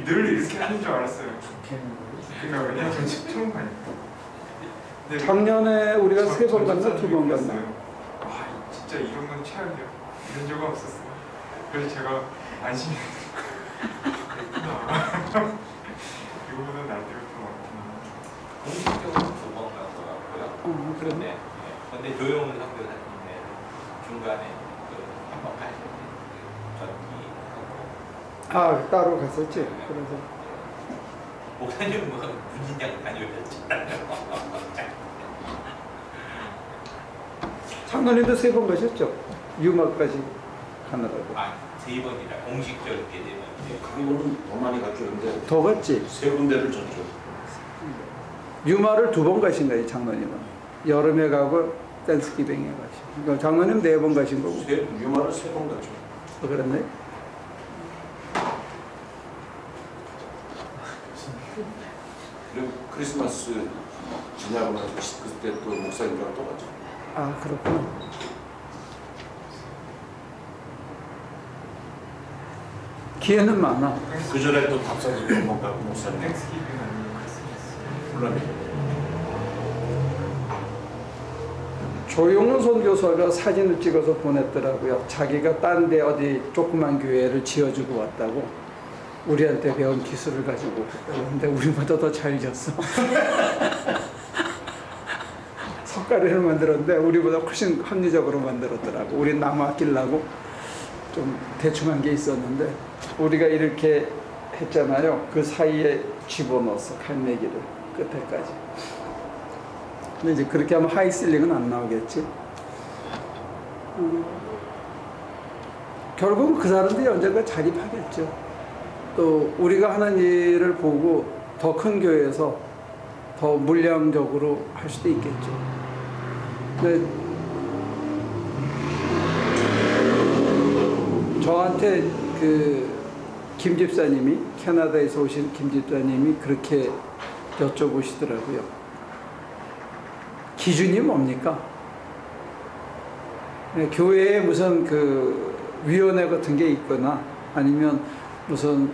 C: 늘 이렇게 하는 줄 알았어요. 그러니까 왜냐면 전 처음 가니까. 근데
A: 작년에 우리가
C: 저-
A: 3번 갔나
C: 전도사님이
A: 2번 갔나?
C: 그랬어요. 아 진짜 이런 건 최악이야. 이런 적은 없었어요. 그래서 제가 안심이 됐구나. 이거보다 나한테가 더 많구나.
D: 공식적으로 2번 간 것 같고요.
A: 그랬네.
D: 네. 근데 조용훈 선교사님의 중간에 한번 가실 때 전기하고
A: 아, 따로 갔었지. 그래서
D: 목사님은 뭐 군인장 다녀오셨잖아요.
A: 장로님도 3번 가셨죠? 유마까지 가느라고.
D: 아, 3번이라 공식적으로 이렇게 되면 이제
I: 그거는 더 많이 갔죠. 근데
A: 더 갔지?
I: 3군데를 졌죠.
A: 유마를 2번 가신 거예요, 장로님은. 여름에 가고 댄스기뱅에 가시고. 그러니까 장로님 4번 가신 거고.
I: 유마를 3번 갔죠.
A: 그랬네.
I: 그리고 크리스마스 지나고 나서 그때 또 목사님이랑 또 갔죠.
A: 아, 그렇구나. 기회는 많아.
I: 그 전에 또 박사님 한번 가고 목사님
C: 땡스기빙 아니면 크리스마스.
I: 몰랐네.
A: 조용훈 선교사가 사진을 찍어서 보냈더라고요. 자기가 딴 데 어디 조그만 교회를 지어주고 왔다고. 우리한테 배운 기술을 가지고. 근데 우리보다 더 잘 졌어. 석가래를 만들었는데 우리보다 훨씬 합리적으로 만들었더라고. 우린 나무 아끼려고 좀 대충 한 게 있었는데 우리가 이렇게 했잖아요. 그 사이에 집어넣었어. 갈매기를 끝에까지. 근데 이제 그렇게 하면 하이슬링은 안 나오겠지. 결국은 그 사람들이 언젠가 자립하겠죠. 또 우리가 하는 일을 보고 더 큰 교회에서 더 물량적으로 할 수도 있겠죠. 근데 저한테 김 집사님이, 캐나다에서 오신 김 집사님이 그렇게 여쭤보시더라고요. 기준이 뭡니까? 네, 교회에 무슨 위원회 같은 게 있거나 아니면 무슨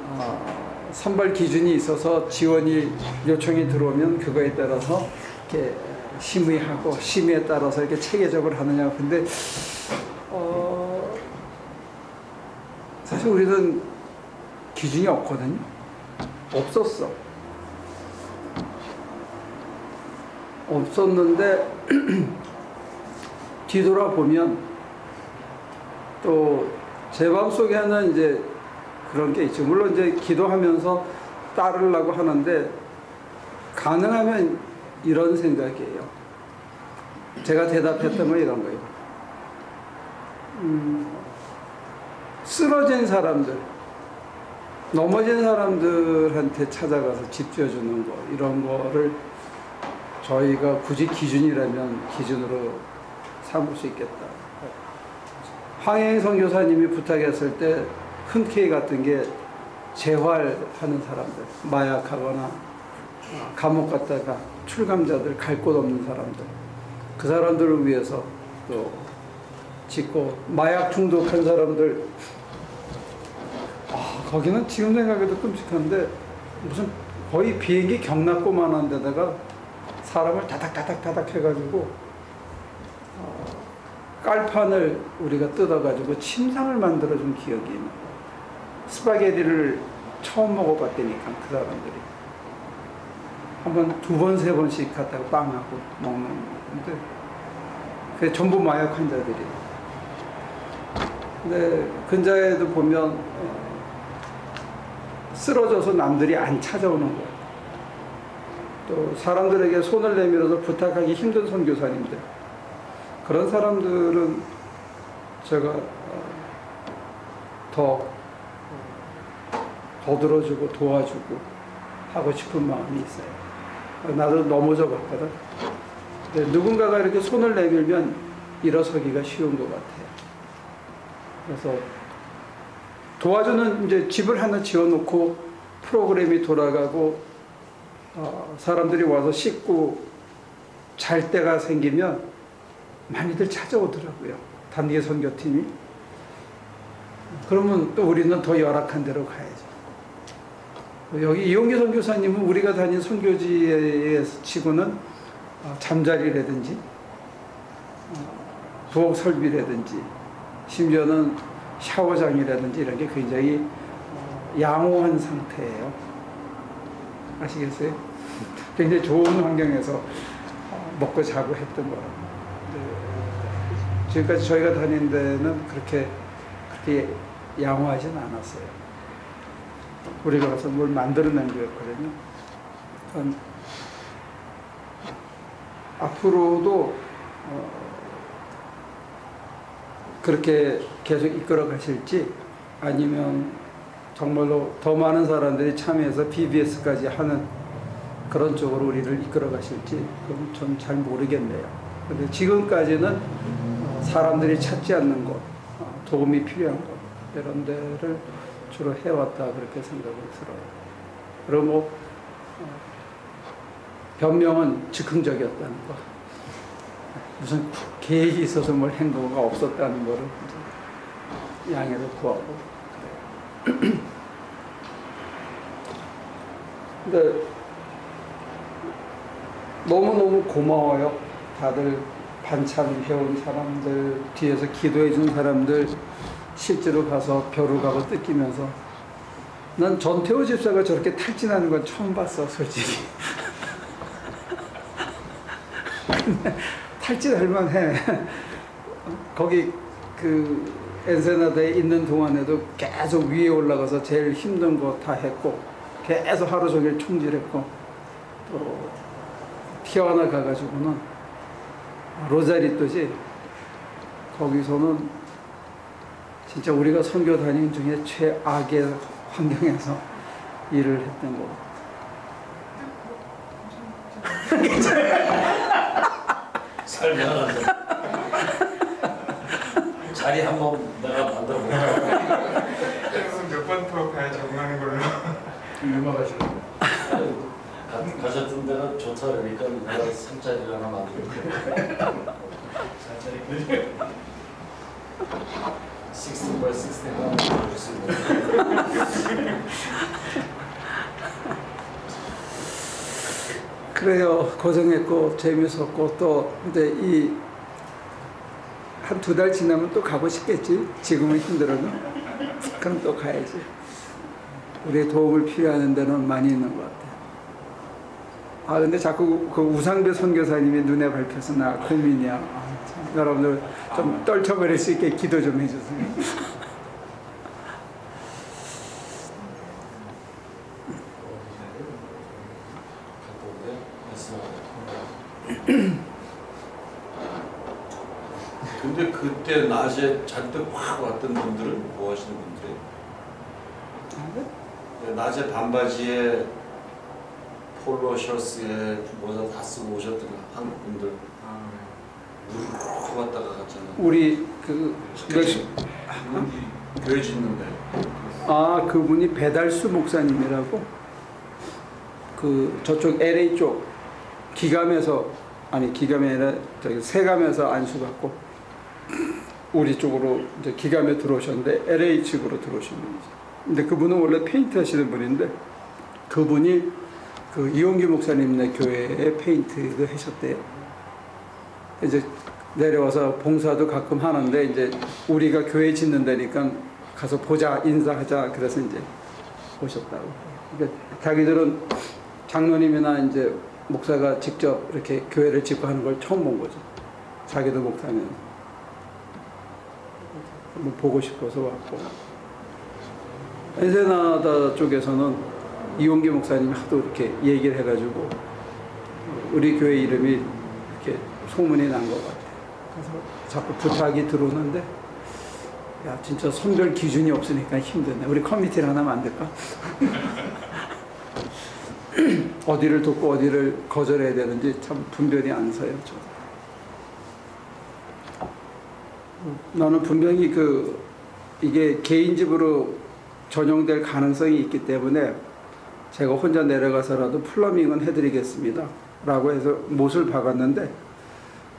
A: 선발 기준이 있어서 지원이 요청이 들어오면 그거에 따라서 이렇게 심의하고 심의에 따라서 이렇게 체계적으로 하느냐. 근데 사실 우리는 기준이 없거든요. 없었어. 없었는데 뒤돌아보면 또 제 마음속에는 이제 그런 게 있죠. 물론 이제 기도하면서 따르려고 하는데 가능하면 이런 생각이에요. 제가 대답했던 건 이런 거예요. 쓰러진 사람들, 넘어진 사람들한테 찾아가서 집 지어주는 거, 이런 거를 저희가 굳이 기준이라면 기준으로 삼을 수 있겠다. 황혜인 선교사님이 부탁했을 때 흔쾌히 같은 게 재활하는 사람들, 마약하거나 감옥 갔다가 출감자들, 갈 곳 없는 사람들, 그 사람들을 위해서 또 짓고, 마약 중독한 사람들, 거기는 지금 생각해도 끔찍한데 무슨 거의 비행기 경납고만한 데다가 사람을 다닥다닥 해가지고 깔판을 우리가 뜯어가지고 침상을 만들어준 기억이 있는 거예요. 스파게티를 처음 먹어봤다니까 그 사람들이 한번 2번 3번씩 갔다가 빵하고 먹는 건데 그게 전부 마약 환자들이. 근데 근자에도 보면 쓰러져서 남들이 안 찾아오는 거예요. 또 사람들에게 손을 내밀어서 부탁하기 힘든 선교사님들, 그런 사람들은 제가 더 들어주고 도와주고 하고 싶은 마음이 있어요. 나도 넘어져 봤거든. 누군가가 이렇게 손을 내밀면 일어서기가 쉬운 것 같아요. 그래서 도와주는 이제 집을 하나 지어놓고 프로그램이 돌아가고 사람들이 와서 씻고 잘 때가 생기면 많이들 찾아오더라고요. 단기 선교팀이. 그러면 또 우리는 더 열악한 데로 가야죠. 여기 이용기 선교사님은 우리가 다닌 선교지에 치고는 잠자리라든지 부엌 설비라든지 심지어는 샤워장이라든지 이런 게 굉장히 양호한 상태예요. 아시겠어요? 굉장히 좋은 환경에서 먹고 자고 했던 거라고. 지금까지 저희가 다닌 데는 그렇게 양호하진 않았어요. 우리가 가서 뭘 만들어낸 거였거든요. 앞으로도 그렇게 계속 이끌어 가실지 아니면 정말로 더 많은 사람들이 참여해서 BBS까지 하는 그런 쪽으로 우리를 이끌어 가실지 그건 좀 잘 모르겠네요. 근데 지금까지는 사람들이 찾지 않는 곳, 도움이 필요한 곳 이런 데를 주로 해왔다 그렇게 생각을 들어요. 그리고 뭐 변명은 즉흥적이었다는 거, 무슨 계획이 있어서 뭘 행동가 없었다는 거를 양해를 구하고. 근데 너무너무 고마워요. 다들 반찬 해온 사람들, 뒤에서 기도해 준 사람들, 실제로 가서 벼룩하고 뜯기면서. 난 전태호 집사가 저렇게 탈진하는 건 처음 봤어, 솔직히. 근데 탈진할 만해. 거기 그 엔세나다에 있는 동안에도 계속 위에 올라가서 제일 힘든 거 다 했고, 계속 하루 종일 총질했고, 또 티와나 가가지고는 로자리또지, 거기서는 진짜 우리가 선교 다닌 중에 최악의 환경에서 일을 했던 거.
I: 살면은 자리 한번 내가 만들어 볼게.
C: 몇 번 더 가야 적응하는 걸로.
I: 유명하시네. 가셨던 데가 좋다 그러니까 내가 산자리를 하나 만들게. 산자리 16x 16가 만들 수 있는.
A: 그래요. 고생했고 재밌었고 또 근데 이 한 2달 지나면 또 가고 싶겠지. 지금은 힘들어도. 그럼 또 가야지. 우리의 도움을 필요하는 데는 많이 있는 것 같아요. 근데 자꾸 그 우상배 선교사님이 눈에 밟혀서 나 고민이야. 참. 여러분들 좀 떨쳐버릴 수 있게 기도 좀 해주세요.
I: 근데 그때 낮에 잔뜩 확 왔던 분들은 뭐 하시는 분들이에요? 낮에 반바지에 폴로 셔츠에 모자 다 쓰고 오셨던 한국 분들 누르르 왔다가 갔잖아요.
A: 우리 그
I: 교회 짓는데.
A: 그분이 배달수 목사님이라고 그 저쪽 LA 쪽 기감에서 기감이 아니라 저기 세감에서 안수 받고 우리 쪽으로 이제 기감에 들어오셨는데 LA 측으로 들어오신 분이죠. 근데 그분은 원래 페인트 하시는 분인데 그분이 그 이용기 목사님네 교회에 페인트도 하셨대요. 이제 내려와서 봉사도 가끔 하는데 이제 우리가 교회 짓는 데니까 가서 보자 인사하자 그래서 이제 오셨다고. 그러니까 자기들은 장로님이나 이제 목사가 직접 이렇게 교회를 짓고 하는 걸 처음 본 거죠. 자기도 목사면 한번 보고 싶어서 왔고. 엔세나다 쪽에서는 이용기 목사님이 하도 이렇게 얘기를 해가지고 우리 교회 이름이 이렇게 소문이 난 것 같아요. 그래서 자꾸 부탁이 들어오는데 야 진짜 선별 기준이 없으니까 힘드네. 우리 커미티를 하나 만들까? 어디를 돕고 어디를 거절해야 되는지 참 분별이 안 서요. 나는 분명히 그 이게 개인 집으로 전용될 가능성이 있기 때문에 제가 혼자 내려가서라도 플러밍은 해드리겠습니다 라고 해서 못을 박았는데,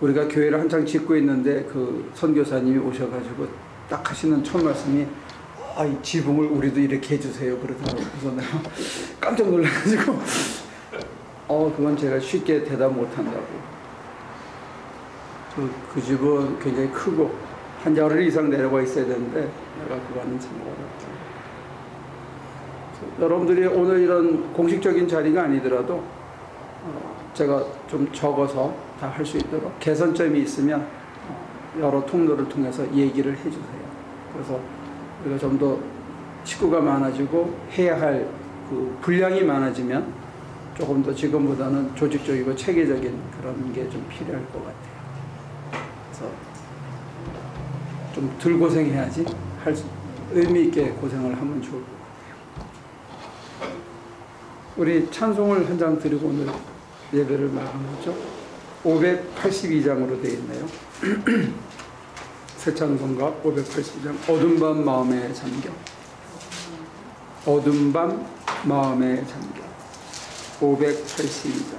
A: 우리가 교회를 한창 짓고 있는데 그 선교사님이 오셔가지고 딱 하시는 첫 말씀이 이 지붕을 우리도 이렇게 해주세요 그러더라고요. 그래서 내가 깜짝 놀라가지고 그건 제가 쉽게 대답 못한다고. 그 집은 굉장히 크고 한 자리 이상 내려가 있어야 되는데 내가 그거는 참 어렵다. 여러분들이 오늘 이런 공식적인 자리가 아니더라도 제가 좀 적어서 다 할 수 있도록 개선점이 있으면 여러 통로를 통해서 얘기를 해주세요. 그래서 우리가 좀 더 식구가 많아지고 해야 할 그 분량이 많아지면 조금 더 지금보다는 조직적이고 체계적인 그런 게 좀 필요할 것 같아요. 그래서 좀 덜 고생해야지 의미 있게 고생을 하면 좋을 것 같아요. 우리 찬송을 한 장 드리고 오늘 예배를 마감하죠. 582장으로 되어 있네요. 새 찬송가 582장. 어둠 밤 마음에 잠겨. 어둠 밤 마음에 잠겨. 582장.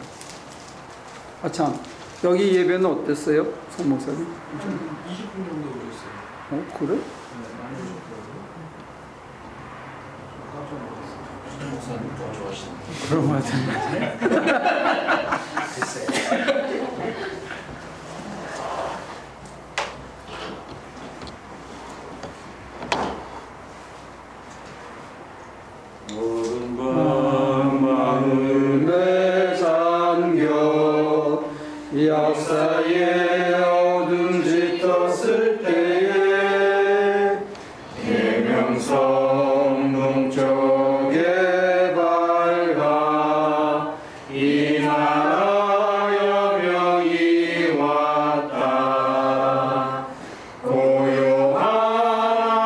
A: 참, 여기 예배는 어땠어요? 송 목사님?
I: 20분 정도 오셨어요.
A: 그래?
I: 많이 오셨더라고요. 깜짝 놀랐어요. 송 목사님 더 좋아하시네.
A: 그런 것 같은데.
I: 글쎄.
A: 어둠 밤 마음에 잠겨 역사의 어둠 짙었을 때에 대명성 동쪽에 밝아 이 나라 여명이 왔다. 고요한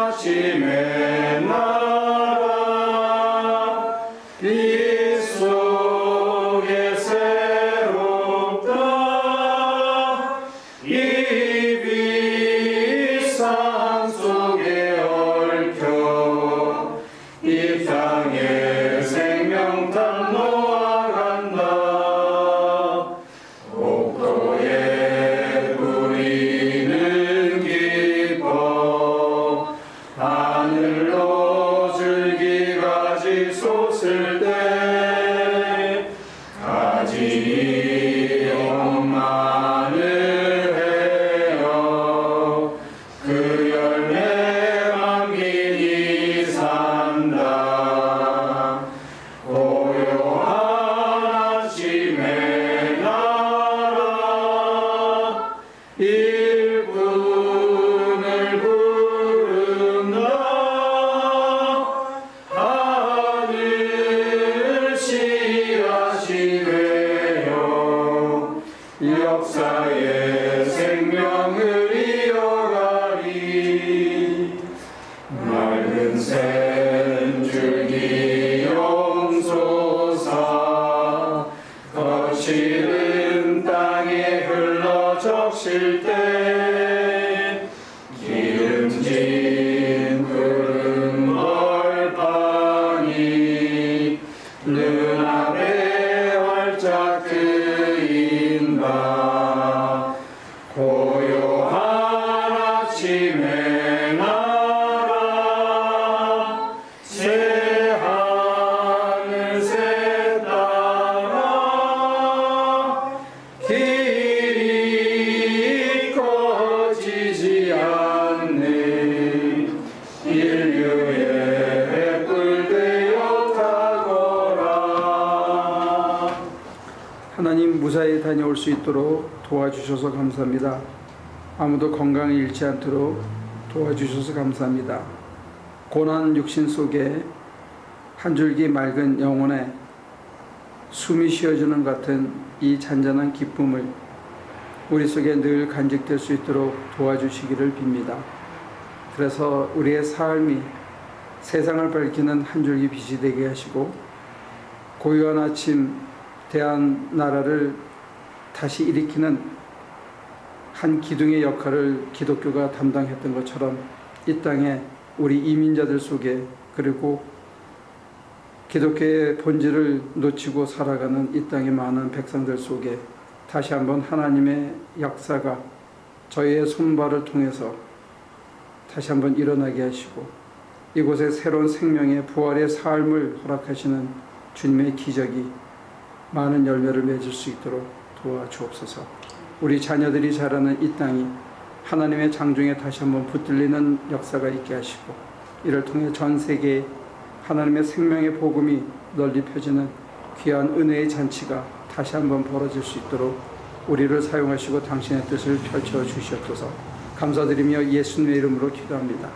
A: 아침에 나라 빛 속에 새롭다. 이 빛 산 속에 얽혀 이 땅에 생명탄 놓아간다. 옥도에 뿌리는 기뻐 하늘로 줄기가지 솟을 때 가지 엄마를 해요. 그 열매만 미니 산다. 고요한 아침에 나라 일꾼을 부른다. 하늘 씨앗이 되어 역사의 생명을 이어가리. 맑은 샘줄기 용솟아 거칠은 땅에 흘러 적실 때 기름진 푸른 벌판이 눈앞에 활짝 트인다. 고요한 아침에 나라 새 하늘 새 따라 길이 꺼지지 않네. 인류의 횃불 되어 가거라. 하나님, 무사히 다녀올 수 있도록 도와주셔서 감사합니다. 아무도 건강을 잃지 않도록 도와주셔서 감사합니다. 고난 육신 속에 한 줄기 맑은 영혼에 숨이 쉬어지는 같은 이 잔잔한 기쁨을 우리 속에 늘 간직될 수 있도록 도와주시기를 빕니다. 그래서 우리의 삶이 세상을 밝히는 한 줄기 빛이 되게 하시고 고요한 아침 대한 나라를 다시 일으키는 한 기둥의 역할을 기독교가 담당했던 것처럼 이 땅에 우리 이민자들 속에 그리고 기독교의 본질을 놓치고 살아가는 이 땅의 많은 백성들 속에 다시 한번 하나님의 역사가 저희의 손발을 통해서 다시 한번 일어나게 하시고 이곳에 새로운 생명의 부활의 삶을 허락하시는 주님의 기적이 많은 열매를 맺을 수 있도록 도와주옵소서. 우리 자녀들이 자라는 이 땅이 하나님의 장중에 다시 한번 붙들리는 역사가 있게 하시고 이를 통해 전 세계에 하나님의 생명의 복음이 널리 펴지는 귀한 은혜의 잔치가 다시 한번 벌어질 수 있도록 우리를 사용하시고 당신의 뜻을 펼쳐 주시옵소서. 감사드리며 예수님의 이름으로 기도합니다.